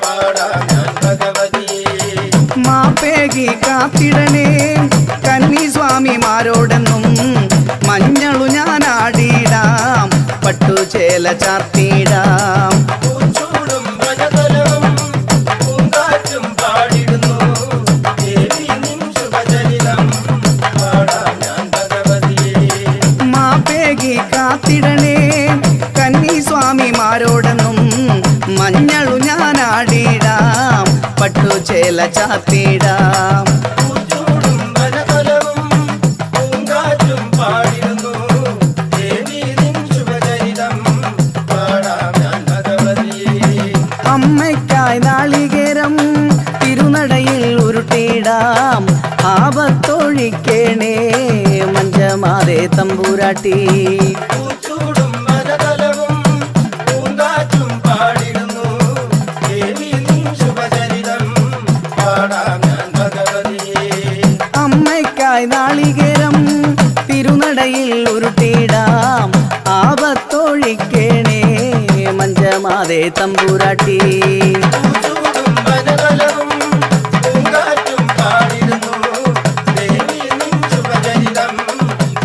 പാടാം ഞാൻ ഭഗവതിയെ. മാപ്പേകി കാത്തിടണേ കന്നിസ്വാമിമാരോടെന്നും മഞ്ഞളു ഞാൻ ആടിയിടാം പട്ടുചേല ചാർത്തിയിടാം. പൂച്ചൂടും വനതലവും പൂങ്കാറ്റും പാടിടുന്നു ദേവി നിൻ ശുഭചരിതം പാടാം ഞാൻ ഭഗവതിയെ. മാപ്പേകി കാത്തിടണേ കന്നിസ്വാമിമാരോടെന്നും മഞ്ഞളു ഞാൻ ആടിയിടാം പട്ടുചേല ചാർത്തിയിടാം. പൂച്ചൂടും വനതലവും പൂങ്കാറ്റും പാടിടുന്നു ദേവി നിൻ ശുഭചരിതം പാടാം ഞാൻ ഭഗവതിയെ. അമ്മയ്ക്കായി നാളികേരം തിരുനടയിൽ ഉരുട്ടിയിടാം ആപത്തൊഴിക്കേണേ മഞ്ചമാതെ തമ്പൂരാട്ടി. പൂച്ചൂടും വനതലവും പൂങ്കാറ്റും പാടിടുന്നു ദേവി നിൻ ശുഭചരിതം പാടാം ഞാൻ ഭഗവതിയെ. അമ്മയ്ക്കായി നാളികേരം തിരുനടയിൽ ഉരുട്ടിയിടാം ആപത്തൊഴിക്കേണേ മഞ്ചമാതെ തമ്പൂരാട്ടി. പൂച്ചൂടും വനതലവും പൂങ്കാറ്റും പാടിടുന്നു ദേവി നിൻ ശുഭചരിതം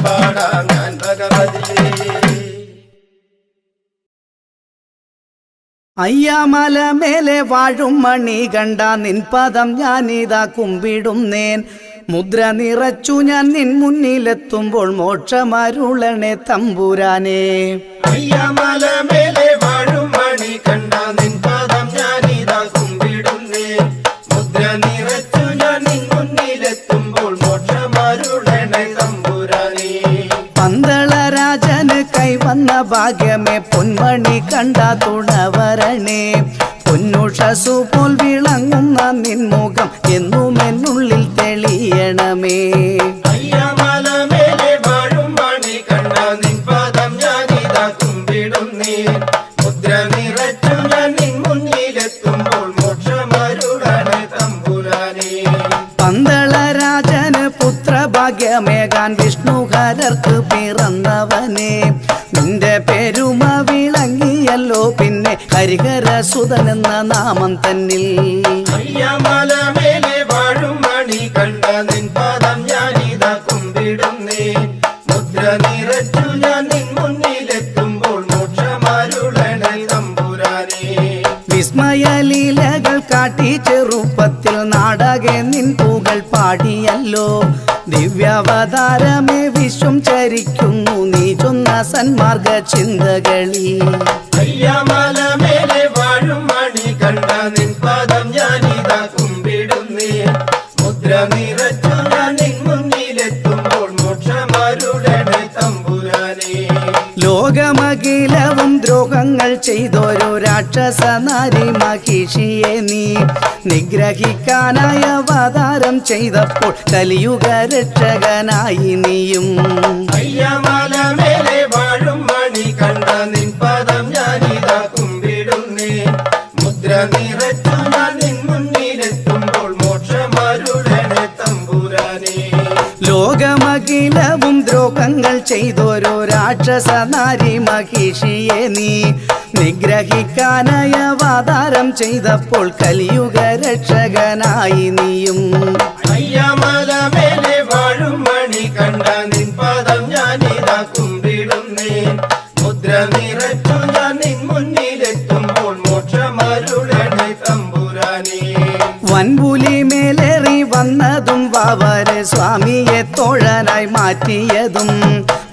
പാടാം ഞാൻ ഭഗവതിയെ. അയ്യാമല മേലെ വാഴും മണി കണ്ട നിൻ പദം ഞാനിതാ കുമ്പിടുന്നേൻ. മുദ്ര നിറച്ചു ഞാൻ നിൻ മുന്നിലെത്തുമ്പോൾ മോക്ഷമരുളണേ തമ്പുരാനേ. അയ്യാമല മേലെ വാഴും മണി കണ്ട നിൻ പാദം ഞാനിതാ കുമ്പിടുന്നേ. മുദ്ര നിറച്ചു ഞാൻ നിൻ മുന്നിലെത്തുമ്പോൾ മോക്ഷമരുളണേ തമ്പുരാനേ. പുത്രഭാഗ്യമേ പൊന്മണി കണ്ട തുണവരണേ പൊന്നുഷസു പോൽ വിളങ്ങുന്ന നിൻമുഖം എന്നും എന്നുള്ളിൽ തെളിയണമേ അയ്യമലമേലെ വാഴും മണി കണ്ട നിൻ പദം ഞാനിതാ കുമ്പിടുന്നേ മുദ്ര നിറച്ചു ഞാൻ നിൻ മുന്നിലെത്തുമ്പോൾ മോക്ഷമരുളണേ തമ്പുരാനേ പന്തളരാജന് പുത്രഭാഗ്യമേകാൻ വിഷ്ണുഹരർക്ക് പിറന്നവനെ നിന്റെ പെരുമ വിളങ്ങിയല്ലോ പിന്നെ ഹരിഹരസുതൻ എന്ന നാമം തന്നിൽ അയ്യമലമേലെ വാഴും മണി കണ്ട നിൻ പദം ഞാനിതാ കുമ്പിടുന്നേ മുദ്ര നിറച്ചു ഞാൻ നിൻ മുന്നിലെത്തുമ്പോൾ മോക്ഷമരുളണേ തമ്പുരാനേ വിസ്മയലീലകൾ കാട്ടി ചെറുപ്പത്തിൽ നാടകെ നിൻ പൂകൾ പാടിയല്ലോ ദിവ്യാവതാരമേ വിശ്വം ചരിക്കുന്നു നീ ചൊന്ന സന്മാർഗ ചിന്തകളിൽ അയ്യമലമേലെ വാഴും മണി കണ്ട നിൻ പദം ഞാനിതാ കുമ്പിടുന്നേ മുദ്ര നിറച്ചു ഞാൻ നിൻ മുന്നിലെത്തുമ്പോൾ മോക്ഷമരുളണേ തമ്പുരാനേ ലോകമഖിലവും ദ്രോഹങ്ങൾ ചെയ്തോരോ രാക്ഷസ നാരി മഹിഷിയെ നീ നിഗ്രഹിക്കാനായ അവതാരം ചെയ്തപ്പോൾ കലിയുഗ രക്ഷകനായി നീയും അയ്യമലമേലെ വാഴും മണി കണ്ട നിൻ പദം ഞാനിതാ കുമ്പിടുന്നേ മുദ്ര നിറച്ചു ഞാൻ നിൻ മുന്നിലെത്തുമ്പോൾ മോക്ഷമരുളണേ തമ്പുരാനേ ലോകമഖിലവും ദ്രോഹങ്ങൾ ചെയ്തോരോ രാക്ഷസ നാരി മഹിഷിയെ നീ നിഗ്രഹിക്കാനായ അവതാരം ചെയ്തപ്പോൾ കലിയുഗ രക്ഷകനായി നീയും അയ്യമലമേലെ വാഴും മണി കണ്ട നിൻ പദം ഞാനിതാ കുമ്പിടുന്നേ മുദ്ര നിറച്ചു ഞാൻ നിൻ മുന്നിലെത്തുമ്പോൾ മോക്ഷമരുളണേ തമ്പുരാനേ വൻപുലി മേലേറി വന്നതും വാവരെ സ്വാമിയെ തോഴനായി മാറ്റിയതും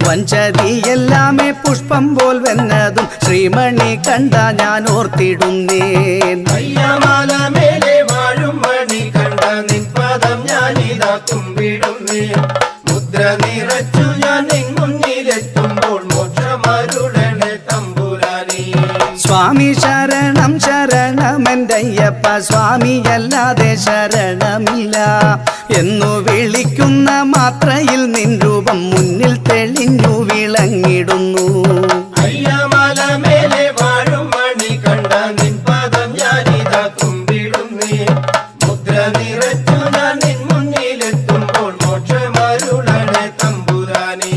വഞ്ചതിയെല്ലാമേ പുഷ്പം പോൽ വെന്നതും ശ്രീമണി കണ്ട ഞാൻ ഓർത്തിടുന്നേൻ അയ്യമലമേലെ വാഴും മണി കണ്ട നിൻ പദം ഞാനിതാ കുമ്പിടുന്നേ മുദ്ര നിറച്ചു ഞാൻ നിൻ മുന്നിലെത്തുമ്പോൾ മോക്ഷമരുളണേ തമ്പുരാനേ സ്വാമി ശരണം ശരണമെൻ്റയ്യപ്പ സ്വാമിയല്ലാതെ ശരണമില്ല എന്നു വിളിക്കുന്ന മാത്രയിൽ നിൻ രൂപം മുന്നിൽ തെളിഞ്ഞു വിളങ്ങിടുന്നു അയ്യമലമേലെ വാഴും മണി കണ്ട നിൻ പദം ഞാനിതാ കുമ്പിടുന്നേ മുദ്ര നിറച്ചു ഞാൻ നിൻ മുന്നിലെത്തുമ്പോൾ മോക്ഷമരുളണേ തമ്പുരാനേ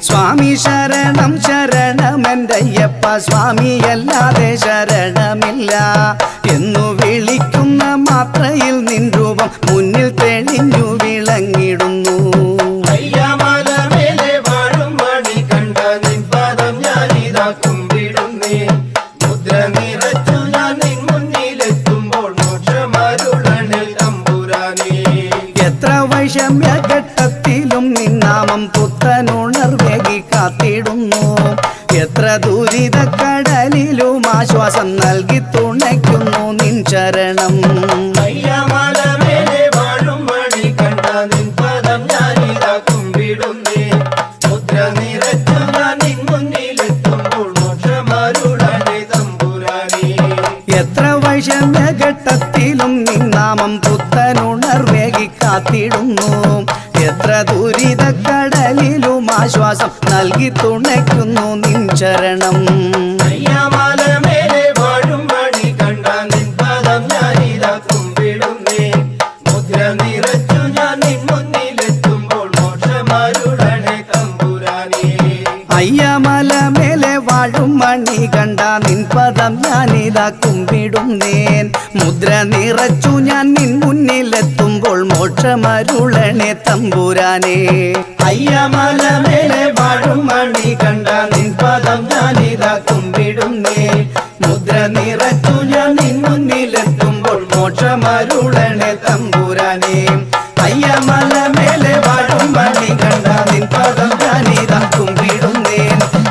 സ്വാമി ശരണം ശരണമെൻ്റയ്യപ്പ സ്വാമിയല്ലാതെ ശരണമില്ല എന്നു വിളിക്കുന്ന മാത്രയിൽ നിൻ രൂപം മുന്നിൽ തെളിഞ്ഞു വിളങ്ങിടുന്നു അയ്യമലമേലെ വാഴും മണി കണ്ട നിൻ പദം ഞാനിതാ കുമ്പിടുന്നേ മുദ്ര നിറച്ചു ഞാൻ നിൻ മുന്നിലെത്തുമ്പോൾ മോക്ഷമരുളണേ തമ്പുരാനേ എത്ര വൈഷമ്യഘട്ടത്തിലും നിന്നാമം പുത്തനുണർവേകി കാത്തിടുന്നു എത്ര ദുരിതക്കടലിലും ആശ്വാസം നൽകി തുണയ്ക്കുന്നു നിൻ ചരണം അയ്യമലമേലെ വാഴും മണി കണ്ട നിൻ പദം ഞാനിതാ കുമ്പിടുന്നേ മുദ്ര നിറച്ചു ഞാൻ നിൻ മുന്നിലെത്തുമ്പോൾ മോക്ഷമരുളണേ തമ്പുരാനേ എത്ര വൈഷമ്യഘട്ടത്തിലും നിന്നാമം പുത്തനുണർവേകി കാത്തിടുന്നു എത്ര ദുരിതക്കടലിലും ആശ്വാസം നൽകി തുണയ്ക്കുന്നു നിൻ ചരണം അയ്യമലമേലെ വാഴും മണി കണ്ട നിൻ പദം ഞാനിതാ കുമ്പിടുന്നേ മുദ്ര നിറച്ചു ഞാൻ നിൻ മുന്നിലെത്തുമ്പോൾ മോക്ഷമരുളണേ തമ്പുരാനേ അയ്യമല മേലെ വാഴും മണി കണ്ട നിൻ പദം ഞാനിതാ കുമ്പിടുന്നേൻ മുദ്ര നിറച്ചു ഞാൻ നിൻ മുന്നിലെത്തുമ്പോൾ മോക്ഷമരുളണേ തമ്പുരാനേ അയ്യമലമേലെ വാഴും മണി കണ്ട നിൻ പദം ഞാനിതാ കുമ്പിടുന്നേ മുദ്ര നിറച്ചു ഞാൻ നിൻ മുന്നിലെത്തുമ്പോൾ മോക്ഷമരുളണേ തമ്പുരാനേ അയ്യമലമേലെ വാഴും മണി കണ്ട നിൻ പദം ഞാനിതാ കുമ്പിടുന്നേ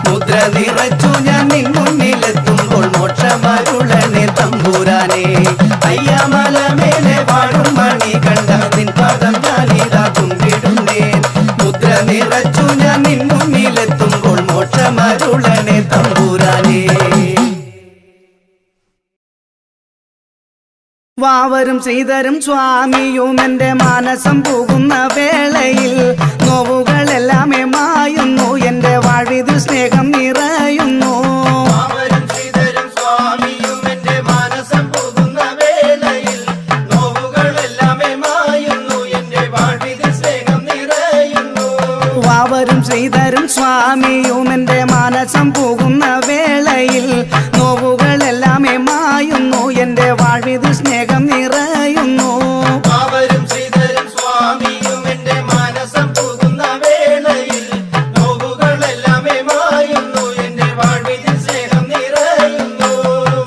മുദ്ര നിറച്ചു ഞാൻ നിൻ മുന്നിലെത്തുമ്പോൾ മോക്ഷമരുളണേ തമ്പുരാനേ അയ്യമലമേലെ വാഴും മണി കണ്ട നിൻ പദം ഞാനിതാ കുമ്പിടുന്നേ മുദ്ര നിറച്ചു ഞാൻ നിൻ മുന്നിലെത്തുമ്പോൾ മോക്ഷമരുളണേ വാവരും ശ്രീധരും സ്വാമിയും എൻ്റെ മാനസം പോകുന്ന വേളയിൽ നോവുകളെല്ലാം മായുന്നു എൻ്റെ വാഴ്വിതിൽ സ്നേഹം നിറയുന്നു വാവരും ശ്രീധരും സ്വാമിയും എൻ്റെ മാനസം പോകുന്ന വേളയിൽ നോവുകളെല്ലാം മായുന്നു എൻ്റെ വാഴ്വിതിൽ സ്നേഹം നിറയുന്നു വാവരും ശ്രീധരും സ്വാമിയും എൻ്റെ മാനസം പോകുന്ന വേളയിൽ നോവുകളെല്ലാം മായുന്നു എൻ്റെ വാഴ്വിതിൽ സ്നേഹം നിറയുന്നു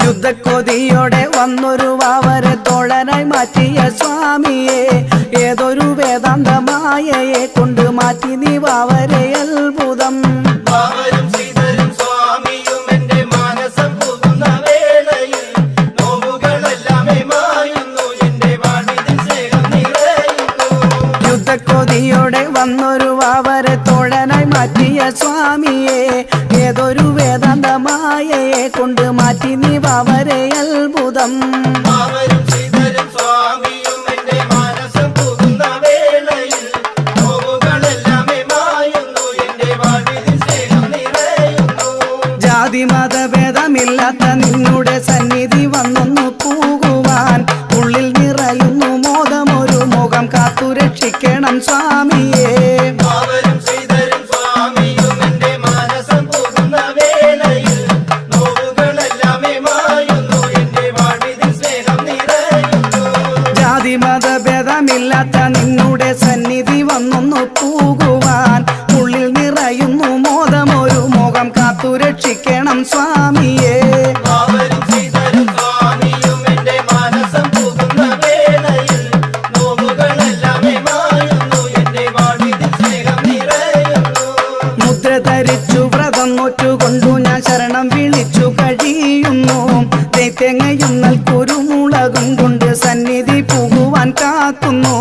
യുദ്ധക്കൊതിയോടെ വന്നൊരു വാവരെ തോഴനായി മാറ്റിയ സ്വാമിയെ ഏതൊരു വേദാന്തമായയെ കൊണ്ട് മാറ്റി നീ വാവരെ അത്ഭുതം വാവരും ശ്രീധരും സ്വാമിയും എൻ്റെ മാനസം പോകുന്ന വേളയിൽ നോവുകളെല്ലാം മായുന്നു എൻ്റെ വാഴ്വിതിൽ സ്നേഹം നിറയുന്നു യുദ്ധക്കൊതിയോടെ വന്നൊരു വാവരെ തോഴനായി മാറ്റിയ സ്വാമിയെ ഏതൊരു വേദാന്തമായയെ കൊണ്ട് മാറ്റി നീ വാവരെ അത്ഭുതം വാവരും ശ്രീധരും സ്വാമിയും എൻ്റെ മാനസം പോകുന്ന വേളയിൽ നോവുകളെല്ലാം മായുന്നു എൻ്റെ വാഴ്വിതിൽ സ്നേഹം നിറയുന്നു ജാതി മതഭേദമില്ലാത്ത നിന്നുടെ സന്നിധി വന്നൊന്നു പോകുവാൻ ഉള്ളിൽ നിറയുന്നു മോദമൊരു മുഖം കാത്തു രക്ഷിക്കണം സ്വാമിയെ വാവരും ശ്രീധരും സ്വാമിയും എൻ്റെ മാനസം പോകുന്ന വേളയിൽ നോവുകളെല്ലാം മായുന്നു എൻ്റെ വാഴ്വിതിൽ സ്നേഹം നിറയുന്നു ജാതി മതഭേദമില്ലാത്ത നിന്നുടെ സന്നിധി വന്നൊന്നു പോകുവാൻ ഉള്ളിൽ നിറയുന്നു മോദമൊരു മുഖം കാത്തു രക്ഷിക്കണം സ്വാമിയെ വാവരും ശ്രീധരും സ്വാമിയും എൻ്റെ മാനസം പോകുന്ന വേളയിൽ നോവുകളെല്ലാം മായുന്നു എൻ്റെ വാഴ്വിതിൽ സ്നേഹം നിറയുന്നു മുദ്ര ധരിച്ചു വ്രതം നോറ്റുകൊണ്ടു ഞാൻ ശരണം വിളിച്ചു കഴിയുന്നു തേങ്ങയും കുരുമുളകും കൊണ്ട് സന്നിധി പോകുവാൻ കാക്കുന്നു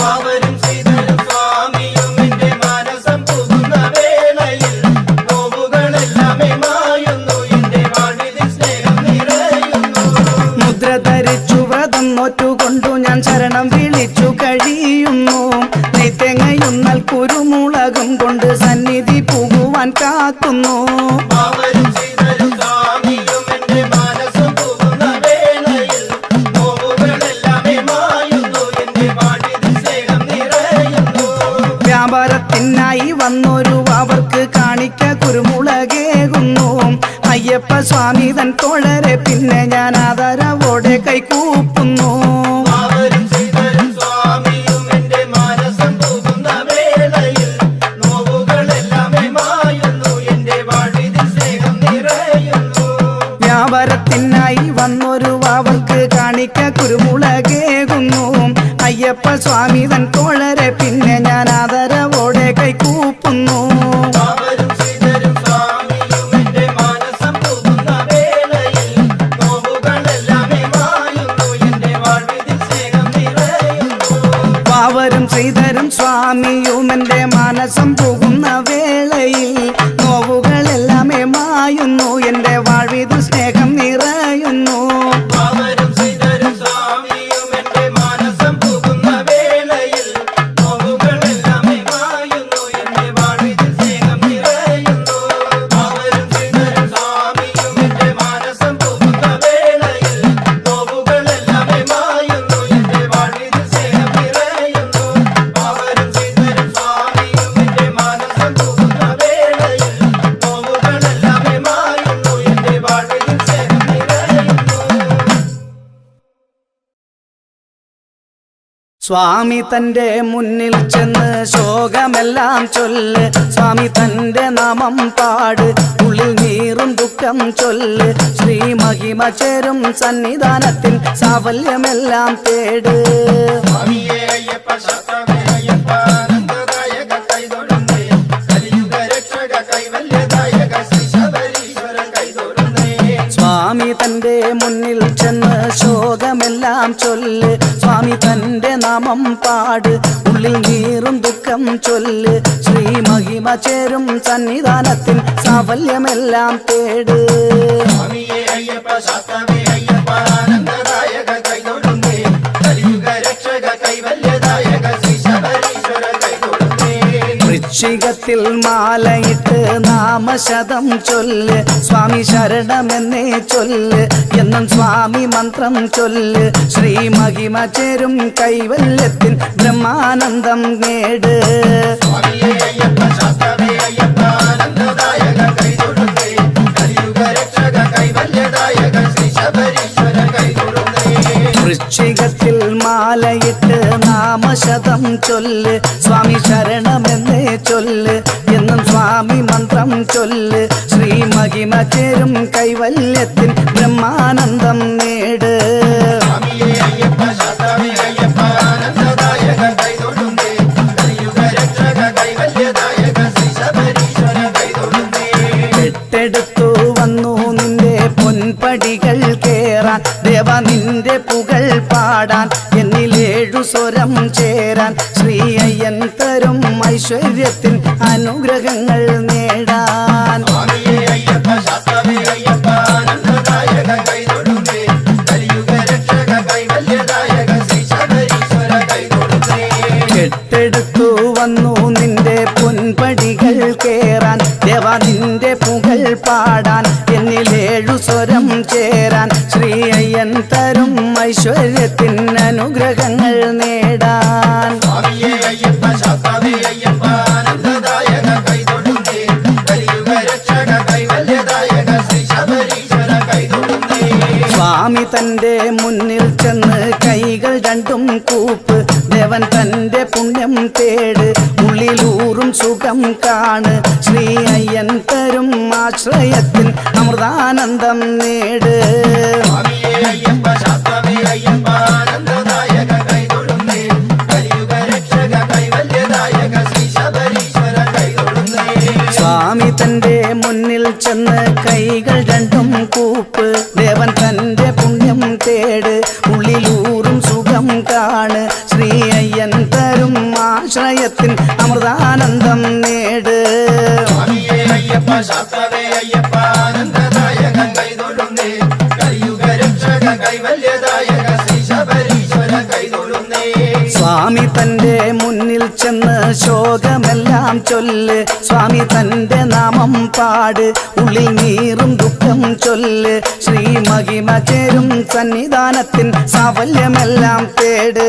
വാവരും ശ്രീധരും സ്വാമിയും എൻ്റെ മാനസം പോകുന്ന വേളയിൽ നോവുകളെല്ലാം മായുന്നു എൻ്റെ വാഴ്വിതിൽ സ്നേഹം നിറയുന്നു മുദ്ര ധരിച്ചു വ്രതം നോറ്റുകൊണ്ടു ഞാൻ ശരണം വിളിച്ചു കഴിയുന്നു തേങ്ങയും കുരുമുളകും കൊണ്ട് സന്നിധി പോകുവാൻ കാക്കുന്നു വാവരും ശ്രീധരും സ്വാമിയും എൻ്റെ മാനസം പോകുന്ന വേളയിൽ നോവുകളെല്ലാം മായുന്നു എൻ്റെ വാഴ്വിതിൽ സ്നേഹം നിറയുന്നു വ്യാപാരത്തിനായി വന്നൊരു അവർക്ക് കാണിക്ക കുരുമുളകേകുന്നു അയ്യപ്പ സ്വാമി തൻ തോഴരെ പിന്നെ ഞാൻ ആദരവോടെ കൈകൂപ്പുന്നു വാവരും ശ്രീധരും സ്വാമിയും എൻ്റെ മാനസം പോകുന്ന വേളയിൽ നോവുകളെല്ലാം മായുന്നു എൻ്റെ വാഴ്വിതിൽ സ്നേഹം നിറയുന്നു വ്യാപാരത്തിനായി വന്നൊരു അവർക്ക് കാണിക്ക കുരുമുളകേകുന്നു അയ്യപ്പ സ്വാമി തൻ തോഴരെ പിന്നെ ഞാൻ ആദരവോടെ കൈകൂപ്പുന്നു വാവരും ശ്രീധരും സ്വാമിയും എൻ്റെ മാനസം പോകുന്ന വേളയിൽ നോവുകളെല്ലാം മായുന്നു എൻ്റെ വാഴ്വിതിൽ സ്നേഹം നിറയുന്നു വാവരും ശ്രീധരും സ്വാമിയും എൻ്റെ മാനസം പോകുന്ന വേളയിൽ നോവുകളെല്ലാം മായുന്നു എൻ്റെ വാഴ്വിതിൽ സ്നേഹം നിറയുന്നു വാവരും ശ്രീധരും സ്വാമിയും എൻ്റെ മാനസം പോകുന്ന വേളയിൽ നോവുകളെല്ലാം മായുന്നു എൻ്റെ വാഴ്വിതിൽ സ്നേഹം നിറയുന്നു വാവരും ശ്രീധരും സ്വാമിയും എൻ്റെ മാനസം പോകുന്ന വേളയിൽ നോവുകളെല്ലാം മായുന്നു എൻ്റെ വാഴ്വിതിൽ സ്നേഹം നിറയുന്നു വാവരും ശ്രീധരും സ്വാമിയും എൻ്റെ മാനസം പോകുന്ന വേളയിൽ നോവുകളെല്ലാം മായുന്നു എൻ്റെ വാഴ്വിതിൽ സ്നേഹം നിറയുന്നു സ്വാമി തൻ്റെ മുന്നിൽ ചെന്ന് ശോകമെല്ലാം ചൊല്ല് സ്വാമി തൻ്റെ നാമം പാട് ഉള്ളിൽ നീറും ദുഃഖം ചൊല്ല് ശ്രീ മഹിമ ചേരും സന്നിധാനത്തിൽ സാഫല്യമെല്ലാം തേട് സ്വാമിയേ അയ്യപ്പ ശാസ്ത്രമേ അയ്യപ്പ ആനന്ദദായക കൈതൊഴുന്നേ കലിയുഗ രക്ഷക കൈവല്യദായക ശ്രീ ശബരീശ്വര കൈതൊഴുന്നേ സ്വാമി തൻ്റെ മുന്നിൽ ചെന്ന് ശോകമെല്ലാം ചൊല്ല് സ്വാമി തൻ്റെ നാമം പാട് ഉള്ളിൽ നീറും ദുഃഖം ചൊല്ല് ശ്രീ മഹിമ ചേരും സന്നിധാനത്തിൽ സാഫല്യമെല്ലാം തേട് സ്വാമിയേ അയ്യപ്പ ശാസ്ത്രമേ അയ്യപ്പ ആനന്ദദായക കൈതൊഴുന്നേ വൃശ്ചികത്തിൽ മാലയിട്ട് നാമശതം ചൊല്ല് സ്വാമി ശരണമെന്നേ ചൊല്ല് എന്നും സ്വാമി മന്ത്രം ചൊല്ല് ശ്രീ മഹിമ ചേരും കൈവല്യത്തിൻ ബ്രഹ്മാനന്ദം നേട് സ്വാമിയേ അയ്യപ്പ ശാസ്താവേ അയ്യപ്പ ആനന്ദദായക കൈതൊഴുന്നേ കലിയുഗ രക്ഷക കൈവല്യദായക ശ്രീ ശബരീശ്വര കൈതൊഴുന്നേ വൃശ്ചികത്തിൽ മാലയിട്ട് നാമശതം ചൊല്ല് സ്വാമി ശരണമെന്നേ ചൊല്ല് എന്നും സ്വാമി മന്ത്രം ചൊല്ല് ശ്രീ മഹിമ ചേരും കൈവല്യത്തിൻ ബ്രഹ്മാനന്ദം നേട് സ്വാമിയേ അയ്യപ്പ ശാസ്താവേ അയ്യപ്പ ആനന്ദദായക കൈതൊഴുന്നേ കലിയുഗ രക്ഷക കൈവല്യദായക ശ്രീ ശബരീശ്വര കൈതൊഴുന്നേ കെട്ടെടുത്തു വന്നു നിന്റെ പൊൻപടികൾ കേറാൻ ദേവ നിന്റെ പുകൾ പാടാൻ എന്നിലേഴു സ്വരം ചേരാൻ ശ്രീ അയ്യൻ തരും ഐശ്വര്യത്തിൻ അനുഗ്രഹങ്ങൾ നേടാൻ സ്വാമിയേ അയ്യപ്പ ശാസ്താവേ അയ്യപ്പ ആനന്ദദായക കൈതൊഴുന്നേ കലിയുഗ രക്ഷക കൈവല്യദായക ശ്രീ ശബരീശ്വര കൈതൊഴുന്നേ കെട്ടെടുത്തു വന്നു നിന്റെ പൊൻപടികൾ കേറാൻ ദേവ നിന്റെ പുകൾ പാടാൻ എന്നിലേഴു സ്വരം ചേരാൻ ശ്രീ അയ്യൻ തരും ഐശ്വര്യത്തിൻ അനുഗ്രഹങ്ങൾ നേടാൻ സ്വാമിയേ അയ്യപ്പ ശാസ്താവേ അയ്യപ്പ ആനന്ദദായക കൈതൊഴുന്നേ കലിയുഗ രക്ഷക കൈവല്യദായക ശ്രീ ശബരീശ്വര കൈതൊഴുന്നേ സ്വാമി തന്റെ മുന്നിൽ ചെന്ന് കൈകൾ രണ്ടും കൂപ്പ് ദേവൻ തന്റെ പുണ്യം തേട് ഉള്ളിലൂറും സുഖം കാണ് ശ്രീ അയ്യൻ തരും ആശ്രയത്തിൻ അമൃതാനന്ദം നേട് സ്വാമിയേ അയ്യപ്പ ശാസ്താവേ അയ്യപ്പ ആനന്ദദായക കൈതൊഴുന്നേ കലിയുഗ രക്ഷക കൈവല്യദായക ശ്രീ ശബരീശ്വര കൈതൊഴുന്നേ സ്വാമി തന്റെ മുന്നിൽ ചെന്ന് കൈകൾ രണ്ടും കൂപ്പ് ദേവൻ തന്റെ പുണ്യം തേട് ഉള്ളിലൂറും സുഖം കാണ് ശ്രീ അയ്യൻ തരും ആശ്രയത്തിൻ അമൃതാനന്ദം നേട് സ്വാമിയേ അയ്യപ്പ ശാസ്താവേ അയ്യപ്പ ആനന്ദദായക കൈതൊഴുന്നേ കലിയുഗ രക്ഷക കൈവല്യദായക ശ്രീ ശബരീശ്വര കൈതൊഴുന്നേ സ്വാമി തന്റെ മുന്നിൽ ചെന്ന് ശോകമെല്ലാം ചൊല്ല് സ്വാമി തന്റെ നാമം പാട് ഉള്ളിൽ നീറും ദുഃഖം ചൊല്ല് ശ്രീ മഹിമ ചേരും സന്നിധാനത്തിൻ സാഫല്യമെല്ലാം തേട്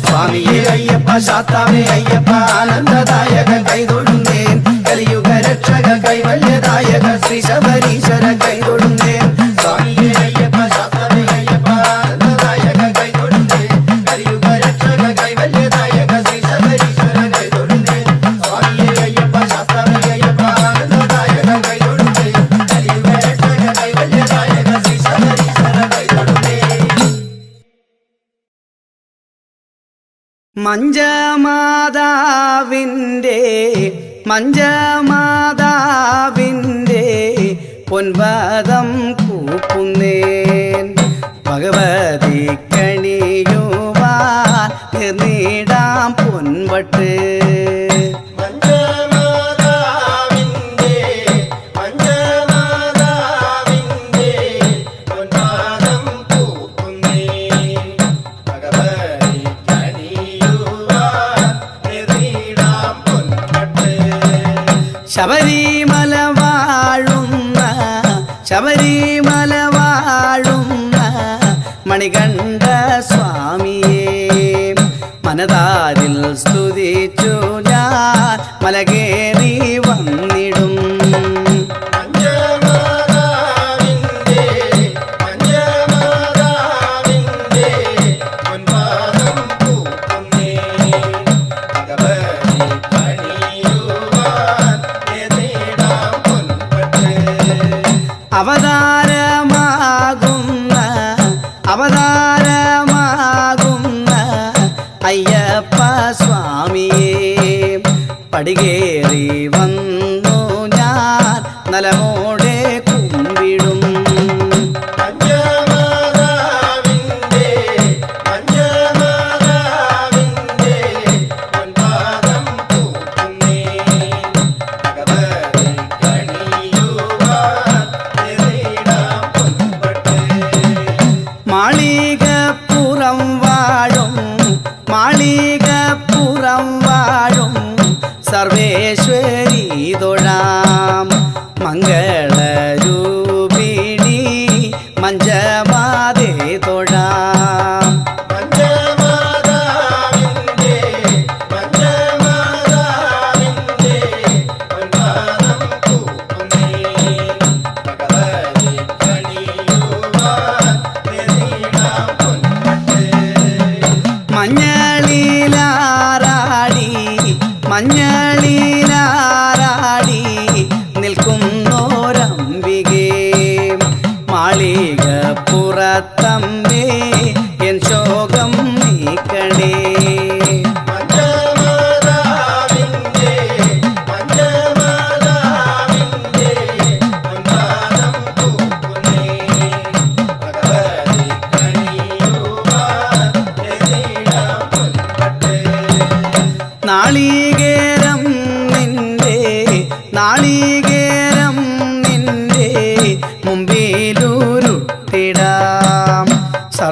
സ്വാമിയേ അയ്യപ്പ ശാസ്താവേ അയ്യപ്പ ആനന്ദദായക കൈതൊഴുന്നേ കലിയുഗ രക്ഷക കൈവല്യദായക ശ്രീ ശബരീശ്വര കൈതൊഴുന്നേ സ്വാമിയേ അയ്യപ്പ ശാസ്താവേ അയ്യപ്പ ആനന്ദദായക കൈതൊഴുന്നേ കലിയുഗ രക്ഷക കൈവല്യദായക ശ്രീ ശബരീശ്വര കൈതൊഴുന്നേ സ്വാമിയേ അയ്യപ്പ ശാസ്താവേ അയ്യപ്പ ആനന്ദദായക കൈതൊഴുന്നേ കലിയുഗ രക്ഷക കൈവല്യദായക ശ്രീ ശബരീശ്വര കൈതൊഴുന്നേ മഞ്ജമാതാവിൻ്റെ പൊൻപാദം കൂപ്പുന്നേൻ ഭഗവതി കണിയുവാൻ നീടാം പൊൻപട്ട് മഞ്ജമാതാവിന്റെ പൊൻപാദം പൂക്കുന്നേ ഭഗവതി കനിയുവാൻ എറിയിടാം പൊൻപട്ട് ശബരിമല വാഴുന്ന മണികണ്ഠ സ്വാമിയെ മനതാരിൽ സ്തുതിച്ചു ഞാൻ മലകേറി വന്നിടും മഞ്ജമാതാവിന്റെ പൊൻപാദം പൂക്കുന്നേ ഭഗവതി കനിയുവാൻ എറിയിടാം പൊൻപട്ട് അവതാരമാകുന്ന അയ്യപ്പ സ്വാമിയെ പടികേറി വന്നു ഞാൻ നലമോടെ കുമ്പിടും മഞ്ജമാതാവിന്റെ പൊൻപാദം പൂക്കുന്നേ ഭഗവതി കനിയുവാൻ എറിയിടാം പൊൻപട്ട് മാളികപ്പുറം വാഴും സർവേശ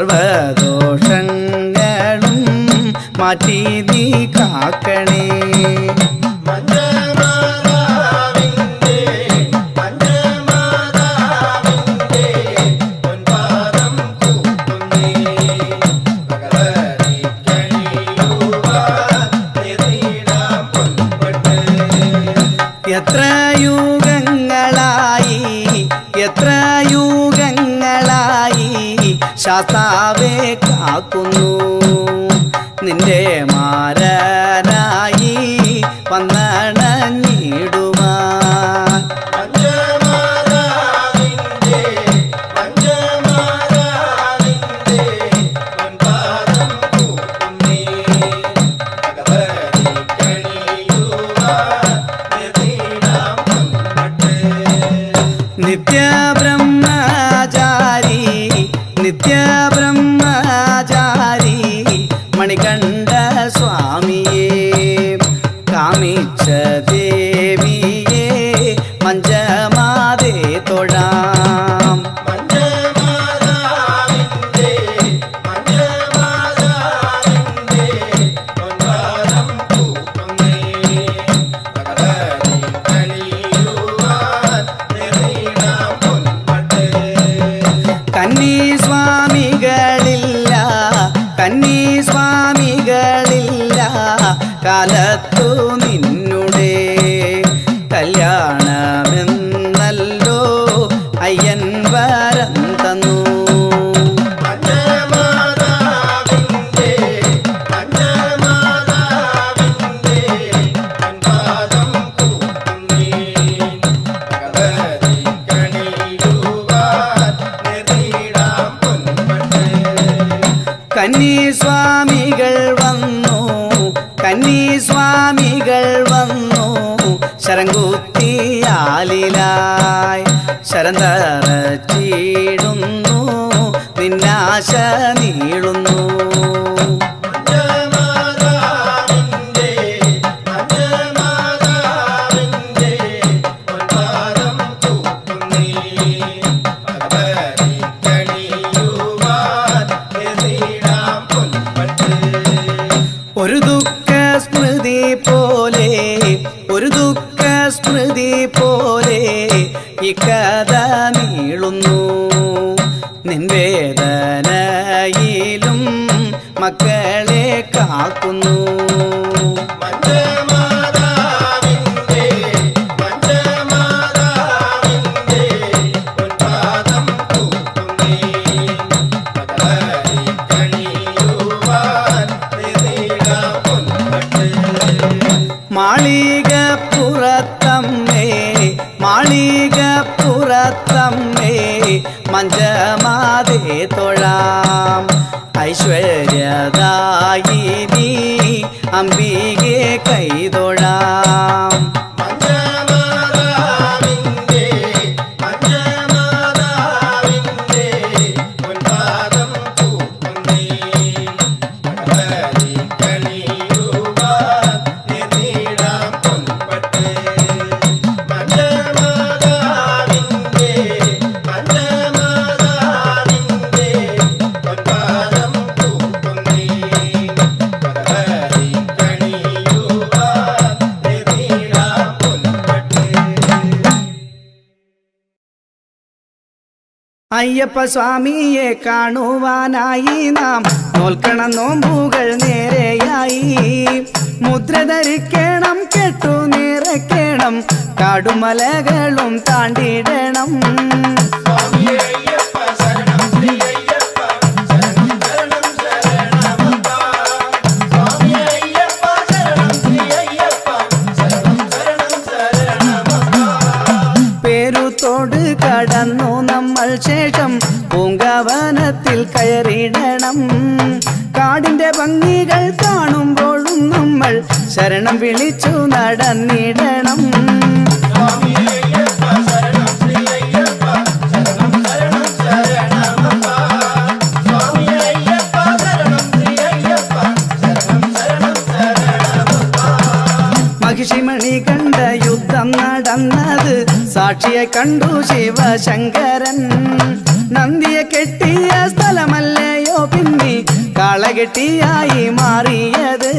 സർവദോഷങ്ങളും മാറ്റി നീ കാക്കണേ. എത്ര യുഗങ്ങളായി എത്ര യുഗങ്ങളായി ശാസ്താവേ കാക്കുന്നു. നിന്റെ മാരനായി വന്നണഞ്ഞിടുവാൻ. നിത്യബ്രഹ്മചാരി നിത്യബ്രഹ്മചാരി മണികണ്ഠ സ്വാമിയേ കാമിച്ച ദേവിയേ മഞ്ജമാതേ തൊഴാം. കന്നി സ്വാമികളില്ല കന്നി സ്വാമികളില്ല കാലത്തു നിന്നുടെ കല്യാണമെന്നല്ലോ അയ്യൻ വരം തന്നു. കന്നി സ്വാമികൾ വന്നു കന്നി സ്വാമികൾ വന്നു ശരംകുത്തിയാലിലായി ശരം തറച്ചിടുന്നു നിന്നാശ നീളുന്നു. ഒരു ദുഃഖ സ്മൃതി പോലെ ഒരു ദുഃഖ സ്മൃതി പോലെ ഈ കഥ നീളുന്നു. നിൻ വേദനയിലും മക്കളെ കാക്കുന്നു. മാളികപ്പുറത്തമ്മേ മാളികപ്പുറത്തമ്മേ മഞ്ജമാതേ തൊഴാം. ഐശ്വര്യദായിനി അംബികെ കൈതൊഴാം. അയ്യപ്പ സ്വാമിയെ കാണുവാനായി നാം നോൽക്കണം നോമ്പുകൾ നേരെയായി. മുദ്ര ധരിക്കണം കെട്ടു നിറയ്ക്കണം കാടുമലകളും താണ്ടിടണം. പേരുത്തോട് കടന്നു നമ്മൾ ശേഷം പൂങ്കാവനത്തിൽ കയറിയിടണം. കാടിന്റെ ഭംഗികൾ കാണുമ്പോഴും നമ്മൾ ശരണം വിളിച്ചു നടന്നിടണം. മഹിഷിമണി കണ്ട യുദ്ധം നടന്നത് സാക്ഷിയെ കണ്ടു ശിവശങ്കരൻ. നന്ദിയെ കെട്ടിയ സ്ഥലമല്ലയോ പിന്നെ കാളകെട്ടിയായി മാറിയത്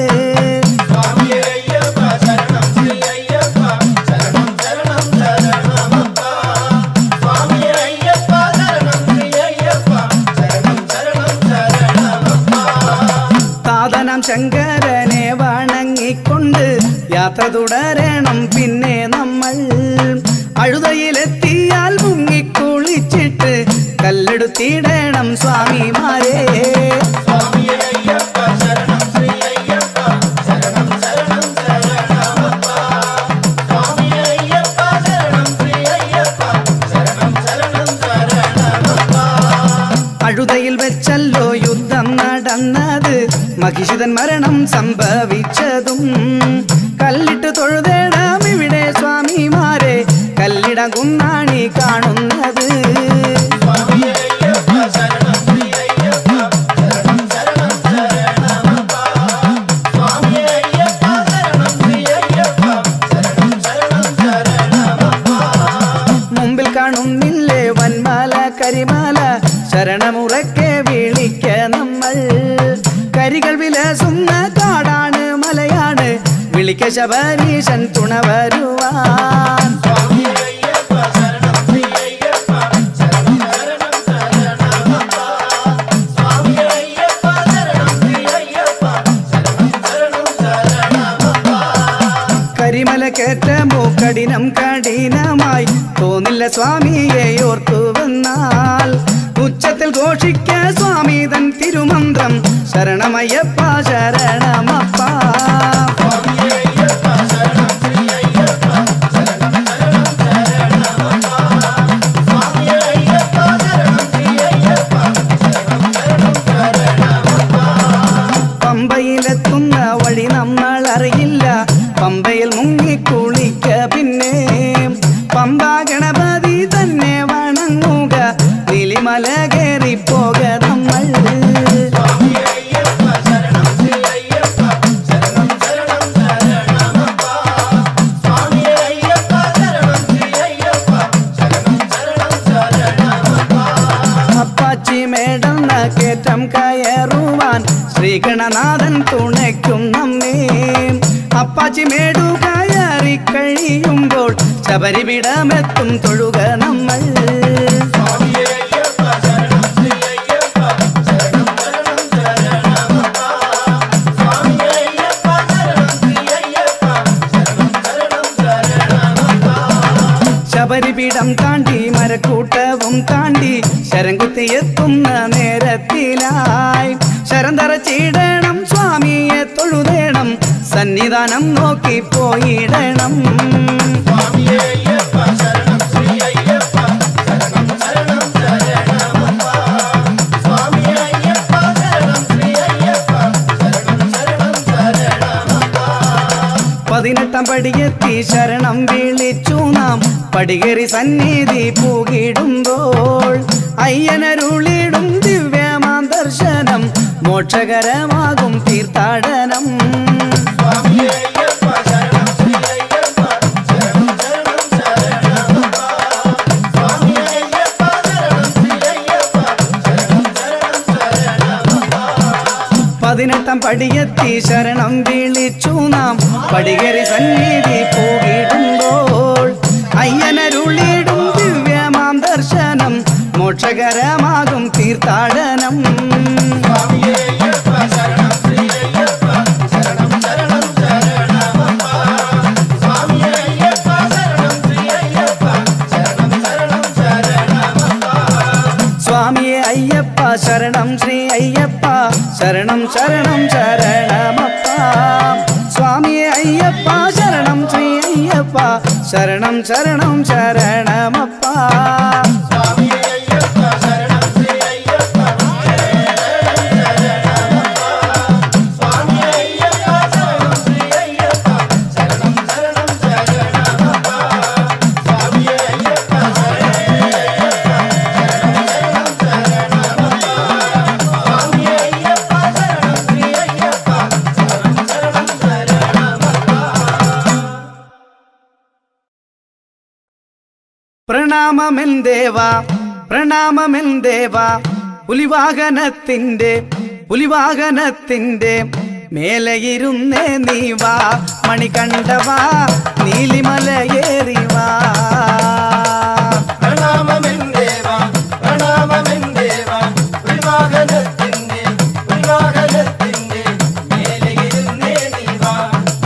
സ്വാമിയേ അയ്യപ്പ ശരണം ശ്രീ അയ്യപ്പ ശരണം ശരണം ശരണമപ്പ സ്വാമിയേ അയ്യപ്പ ശരണം ശ്രീ അയ്യപ്പ ശരണം ശരണം ശരണമപ്പ താതനാം ശങ്കരനെ വണങ്ങിക്കൊണ്ട് യാത്ര തുടരണം പിന്നെ നമ്മൾ അഴുതയിലെത്തിയാൽ മുങ്ങിക്കുളിച്ചിട്ട് കല്ലെടുത്തിടണം സ്വാമിമാരെ സ്വാമിയേ അയ്യപ്പ ശരണം ശ്രീ അയ്യപ്പ ശരണം ശരണം ശരണമപ്പ സ്വാമിയേ അയ്യപ്പ ശരണം ശ്രീ അയ്യപ്പ ശരണം ശരണം ശരണമപ്പ അഴുതയിൽ വെച്ചല്ലോ യുദ്ധം നടന്നത് മഹിഷിതൻ മരണം സംഭവിച്ചതും കല്ലിട്ട് തൊഴുതേടാം ഇവിടെ സ്വാമിമാരെ കല്ലിട കുന്നാണി കാണുന്നത് സ്വാമിയേ അയ്യപ്പ ശരണം ശ്രീ അയ്യപ്പ ശരണം ശരണം ശരണമപ്പ സ്വാമിയേ അയ്യപ്പ ശരണം ശ്രീ അയ്യപ്പ ശരണം ശരണം ശരണമപ്പ മുമ്പിൽ കാണുന്നില്ലേ വന്മാല കരിമാല ശരണമുറക്കെ വിളിക്ക നമ്മൾ കരികൾ വിലസുന്ന കാടാണ് മലയാണ് വിളിക്ക ശബരീശൻ തുണ വരുവാൻ സ്വാമിയേ അയ്യപ്പ ശരണം ശ്രീ അയ്യപ്പ ശരണം ശരണം ശരണമപ്പ സ്വാമിയേ അയ്യപ്പ ശരണം ശ്രീ അയ്യപ്പ ശരണം ശരണം ശരണമപ്പ കരിമല കയറ്റമോ കഠിനം കഠിനമായി തോന്നില്ല സ്വാമിയെ ഓർത്തു വന്നാൽ ഉച്ചത്തിൽ ഘോഷിക്ക സ്വാമി തൻ തിരുമന്ത്രം ശരണമയ്യപ്പ ശരണമപ്പ സ്വാമിയേ അയ്യപ്പ ശരണം ശ്രീ അയ്യപ്പ ശരണം ശരണം ശരണമപ്പ സ്വാമിയേ അയ്യപ്പ ശരണം ശ്രീ അയ്യപ്പ ശരണം ശരണം ശരണമപ്പ പമ്പയിലെത്തുന്ന വഴി നമ്മൾ അറിയില്ല പമ്പയിൽ മുങ്ങിക്കുളിക്ക പിന്നെ പമ്പ ഗണപതി തന്നെ വണങ്ങുക നീലിമല കയറിപ്പോക നമ്മൾ സ്വാമിയേ അയ്യപ്പ ശരണം ശ്രീ അയ്യപ്പ ശരണം ശരണം ശരണമപ്പ സ്വാമിയേ അയ്യപ്പ ശരണം ശ്രീ അയ്യപ്പ ശരണം ശരണം ശരണമപ്പ അപ്പാച്ചി മേടന്ന കേറ്റം കയറുവാൻ ശ്രീഗണനാഥൻ തുണയ്ക്കും നമ്മേ അപ്പാച്ചി മേടു കയറി കഴിയുമ്പോൾ ശബരിപിടമെത്തും തൊഴുക നമ്മൾ സ്വാമിയേ അയ്യപ്പ ശരണം ശ്രീ അയ്യപ്പ ശരണം ശരണം ശരണമപ്പ സ്വാമിയേ അയ്യപ്പ ശരണം ശ്രീ അയ്യപ്പ ശരണം ശരണം ശരണമപ്പ ശബരിപീഠം താണ്ടി മരക്കൂട്ടവും താണ്ടി ശരംകുത്തി എത്തുന്ന നേരത്തിലായി ശരം തറച്ചിടണം സ്വാമിയെ തൊഴുതേണം സന്നിധാനം നോക്കി പോയിടണം സ്വാമിയേ അയ്യപ്പ ശരണം ശ്രീ അയ്യപ്പ ശരണം ശരണം ശരണമപ്പ സ്വാമിയേ അയ്യപ്പ ശരണം ശ്രീ അയ്യപ്പ ശരണം ശരണം ശരണമപ്പ 18 പടിയെത്തി ശരണം വിളിച്ചു നാം പടികേറി സന്നിധി പൂകിടുമ്പോൾ അയ്യനരുളിടും ദിവ്യമാം ദർശനം മോക്ഷകരമാകും തീർത്ഥാടനം സ്വാമിയേ അയ്യപ്പ ശരണം ശ്രീ അയ്യപ്പ ശരണം ശരണം ശരണമപ്പ സ്വാമിയേ അയ്യപ്പ ശരണം ശ്രീ അയ്യപ്പ ശരണം ശരണം ശരണമപ്പ 18 പടിയെത്തി ശരണം വിളിച്ചു നാം പടികേറി സന്നിധി പൂകിടുമ്പോൾ അയ്യനരുളിടും ദിവ്യമാം ദർശനം മോക്ഷകരമാകും തീർത്ഥാടനം സ്വാമിയേ അയ്യപ്പ ശരണം ശ്രീ അയ്യപ്പ ശരണം ശരണം ശരണമപ്പ സ്വാമിയേ അയ്യപ്പ ശരണം ശ്രീ അയ്യപ്പ ശരണം ശരണം ശരണമപ്പ സ്വാമിയെ അയ്യപ്പ ശരണം ശ്രീ അയ്യപ്പ ശരണം ശരണം ശരണമപ്പ സ്വാമിയെ അയ്യപ്പ ശരണം ശ്രീ അയ്യപ്പ ശരണം ശരണം ശരണമപ്പ സ്വാമിയേ അയ്യപ്പ ശരണം ശ്രീ അയ്യപ്പ സ്വാമിയേ അയ്യപ്പ ശരണം ശ്രീ അയ്യപ്പ ശരണം ശരണം ശരണമപ്പ സ്വാമിയേ അയ്യപ്പ ശരണം സ്വാമിയേ അയ്യപ്പ ശരണം ശ്രീ അയ്യപ്പ ശരണം ശരണം ശരണമപ്പ പ്രണാമമെൻ ദേവ പ്രണാമമെൻ ദേവ പുലിവാഹനത്തിന്റെ മേലയിരുന്നേ നീവാ മണികണ്ഠവാ നീലിമലയേറിവാ പ്രണാമമെൻ ദേവ പ്രണാമമെൻ ദേവ പുലിവാഹനത്തിന്റെ മേലെയിരുന്നേ നീവാ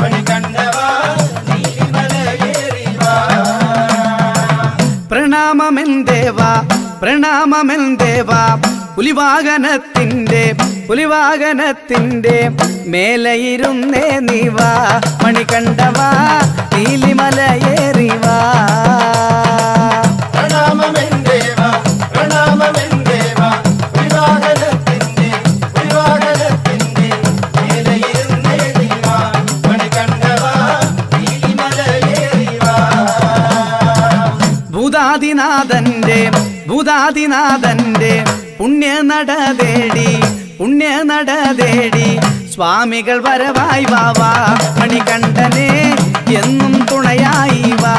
മണികണ്ഠവാ നീലിമലയേറി വാ പ്രണാമമെൻ ദേവ പുലിവാഹനത്തിന്റെ മേലയിരുന്നേ നീവാ മണികണ്ഠവാ നീലിമലയേറിവാ പ്രണാമമെൻ ദേവ പ്രണാമമെൻ ദേവ പുലിവാഹനത്തിന്റെ മേലെയിരുന്നേ നീവാ മണികണ്ഠവാ നീലിമലയേറി വാ ഭൂതാദിനാഥന്റെ പുണ്യനട തേടി സ്വാമികൾ വരവായി വാവാ മണികണ്ഠനെ എന്നും തുണയായി വാ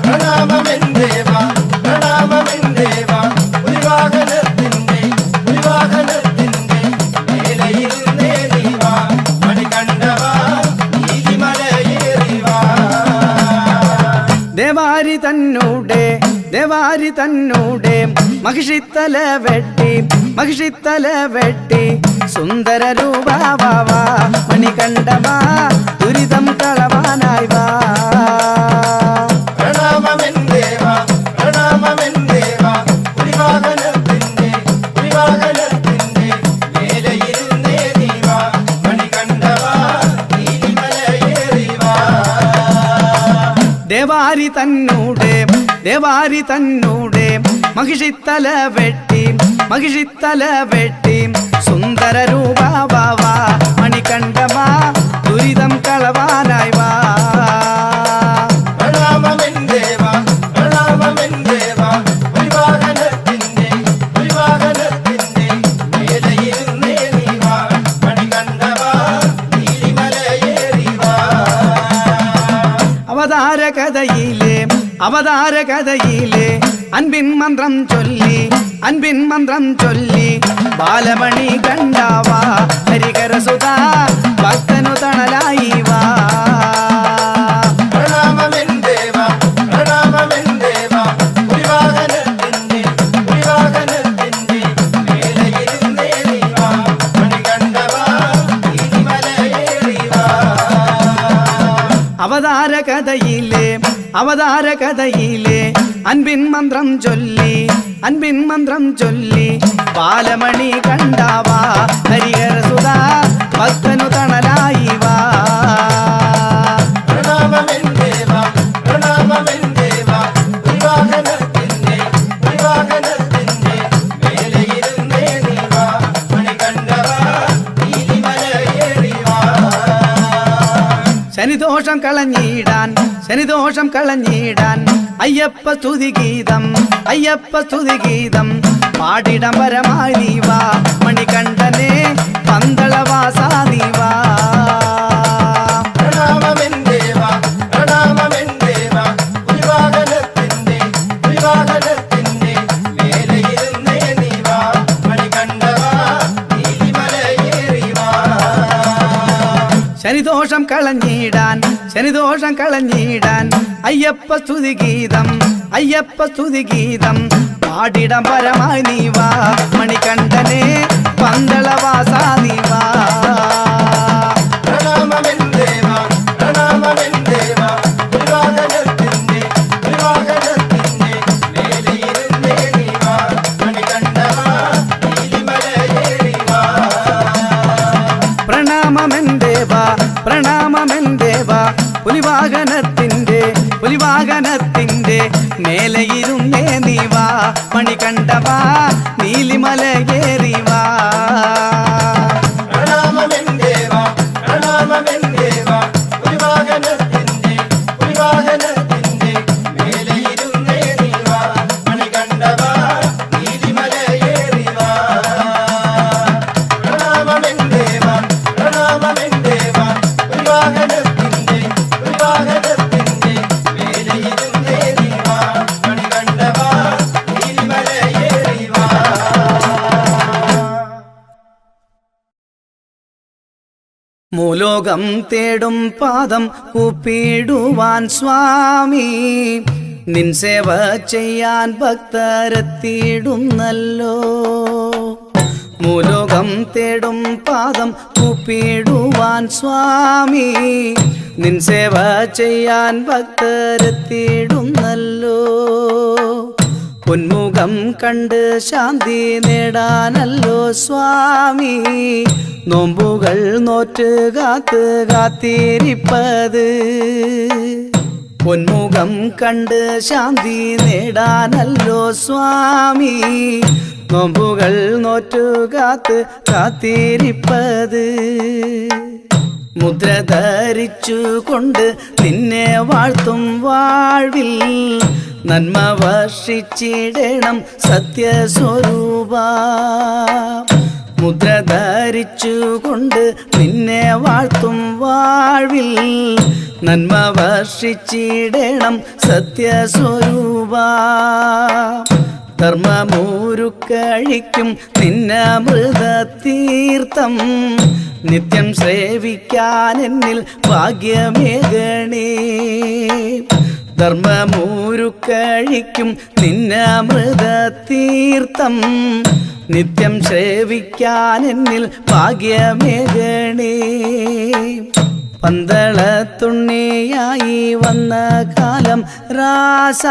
പ്രണാമമെൻ ദേവ പ്രണാമമെൻ ദേവ പുലിവാഹനത്തിന്റെ മേലെയിരുന്നേ നീവാ മണികണ്ഠവാ നീലിമലയേറി വാ ദേവാരി തന്നൂടെ മഹിഷിത്തല വെട്ടി സുന്ദര രൂപാവാ മണികണ്ഠവാ ദുരിതം കളവാനായി വാ പ്രണാമമെൻ ദേവ പ്രണാമമെൻ ദേവ പുലിവാഹനത്തിന്റെ മേലെയിരുന്നേ നീവാ മണികണ്ഠവാ നീലിമലയേറി വാ ദേവാരി തന്നൂടെ മഹിഷിത്തല വെട്ടി സുന്ദര രൂപാവാ മണികണ്ഠവാ ദുരിതം കളവാനായി വാ പ്രണാമമെൻ ദേവ പ്രണാമമെൻ ദേവ പുലിവാഹനത്തിന്റെ മേലെയിരുന്നേ നീവാ മണികണ്ഠവാ നീലിമലയേറി വാ അവതാരകഥയിലെ അൻപിൻ മന്ത്രം ചൊല്ലി ബാലമണി കണ്ടാവാ ഹരികരസുതാ ഭക്തനു തണലായി വാ പ്രണാമമെൻ ദേവ പ്രണാമമെൻ ദേവ പുലിവാഹനത്തിന്റെ മേലെയിരുന്നേ നീവാ മണികണ്ഠവാ നീലിമലയേറി വാ അവതാരകഥയിലെ അൻപിൻ മന്ത്രം ചൊല്ലി ബാലമണി കണ്ടാവാ ഹരിഹരസുതാ ഭക്തനു തണലായി വാ പ്രണാമമെൻ ദേവ പ്രണാമമെൻ ദേവ പുലിവാഹനത്തിന്റെ മേലെയിരുന്നേ നീവാ മണികണ്ഠവാ നീലിമലയേറി വാ ശനിദോഷം കളഞ്ഞിടാൻ അയ്യപ്പ സ്തുതി ഗീതം പാടിടം പരമായി നീവാ മണികണ്ഠനെ പന്തളവാസാ നീവാ പ്രണാമമെൻ ദേവ പ്രണാമമെൻ ദേവ പുലിവാഹനത്തിന്റെ മേലെയിരുന്നേ നീവാ മണികണ്ഠവാ നീലിമലയേറി വാ ശനിദോഷം കളഞ്ഞിടാൻ അയ്യപ്പ സ്തുതി ഗീതം പാടിടം പരമായി നീവാ മണികണ്ഠനെ പന്തളവാസാ നീവാ പ്രണാമമെൻ ദേവ പ്രണാമമെൻ ദേവ പുലിവാഹനത്തിന്റെ മേലെയിരുന്നേ നീവാ മണികണ്ഠവാ നീലിമലയേറി വാ പ്രണാമമെൻ ദേവ പുലിവാഹനത്തിന്റെ മേലയിരുന്നേ നീവാ മണികണ്ഠവാ നീലിമലയേറി വാ പ്രണാമമെൻ ദേവ പ്രണാമമെൻ ദേവ പുലിവാഹനത്തിന്റെ മേലെയിരുന്നേ നീവാ മണികണ്ഠവാ നീലിമലയേറി വാ പ്രണാമമെൻ ദേവ പ്രണാമമെൻ ദേവ പുലിവാഹനത്തിന്റെ മേലെയിരുന്നേ നീവാ മണികണ്ഠവാ മൂലോകം തേടും പാദം കൂപ്പിടുവാൻ സ്വാമി നിൻ സേവ ചെയ്യാൻ ഭക്തരെത്തിയിടുന്നല്ലോ. മൂലോകം തേടും പാദം കൂപ്പിടുവാൻ സ്വാമി നിൻ സേവ ചെയ്യാൻ ഭക്തരെത്തിയിടുന്നല്ലോ. പൊന്മുഖം കണ്ട് ശാന്തി നേടാനല്ലോ സ്വാമി നോമ്പുകൾ നോറ്റ് കാത്ത് കാത്തിരിപ്പത്. പൊന്മുഖം കണ്ട് ശാന്തി നേടാനല്ലോ സ്വാമി നോമ്പുകൾ നോറ്റു കാത്ത് കാത്തിരിപ്പത്. മുദ്ര ധരിച്ചു കൊണ്ട് നിന്നെ വാഴ്ത്തും വാഴ്വിൽ നന്മ വർഷിച്ചിടണം സത്യസ്വരൂപ. മുദ്ര ധരിച്ചു കൊണ്ട് നിന്നെ വാഴ്ത്തും വാഴ്വിൽ നന്മ വർഷിച്ചിടണം സത്യസ്വരൂപ. ധർമ്മമൂരുക്കഴിക്കും നിന്നമൃതതീർത്ഥം നിത്യം സേവിക്കാൻ എന്നിൽ ഭാഗ്യമേകണേ. ധർമ്മമൂരുക്കഴിക്കും നിന്നമൃതതീർത്ഥം നിത്യം സേവിക്കാൻ എന്നിൽ ഭാഗ്യമേകണേ. പന്തളത്തുണ്ണിയായി വന്ന കാലം രാസ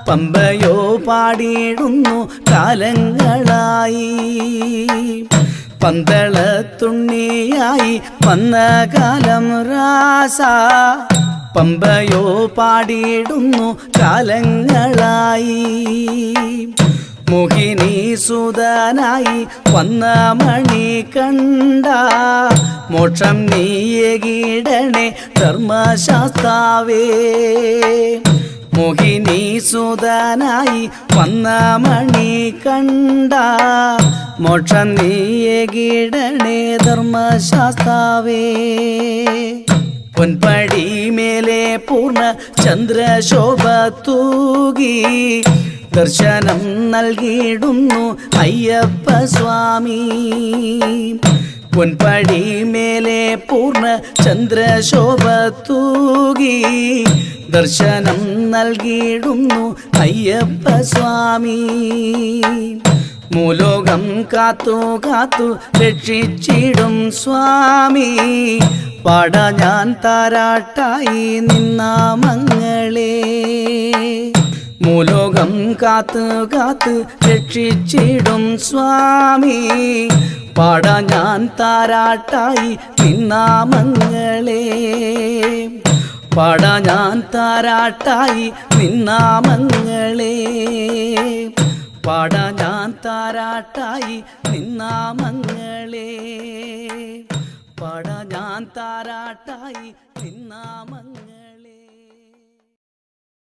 പമ്പയോ പാടിയിടുന്നു കാലങ്ങളായി. പന്തളത്തുണ്ണിയായി വന്ന കാലം രാസ പമ്പയോ പാടിയിടുന്നു കാലങ്ങളായി. മോഹിനി സുതനായി വന്ന മണി കണ്ട മോക്ഷം നീയകിടണേ ധർമ്മശാസ്താവേ. മോഹിനി സുതനായി വന്ന മണി കണ്ട മോക്ഷം നീയകിടണേ ധർമ്മശാസ്താവേ. പൊൻപടി മേലെ പൂർണ്ണ ചന്ദ്രശോഭ തൂകി ദർശനം നൽകിയിടുന്നു അയ്യപ്പ സ്വാമി. പൊൻപടി മേലെ പൂർണ്ണ ചന്ദ്രശോഭ തൂകി ദർശനം നൽകിയിടുന്നു അയ്യപ്പ സ്വാമി. മൂലോകം കാത്തു കാത്തു രക്ഷിച്ചിടും സ്വാമി പാട ഞാൻ താരാട്ടായി നിന്നാമങ്ങളെ. മൂലോകം കാത്ത് കാത്ത് രക്ഷിച്ചിടും സ്വാമി പാട ഞാൻ താരാട്ടായി നിന്നാമങ്ങളെ. പാട ഞാൻ താരാട്ടായി നിന്നാമങ്ങളെ. പാട ഞാൻ താരാട്ടായി നിന്നാമങ്ങളെ. പാട ഞാൻ താരാട്ടായി നിന്നാമങ്ങളെ.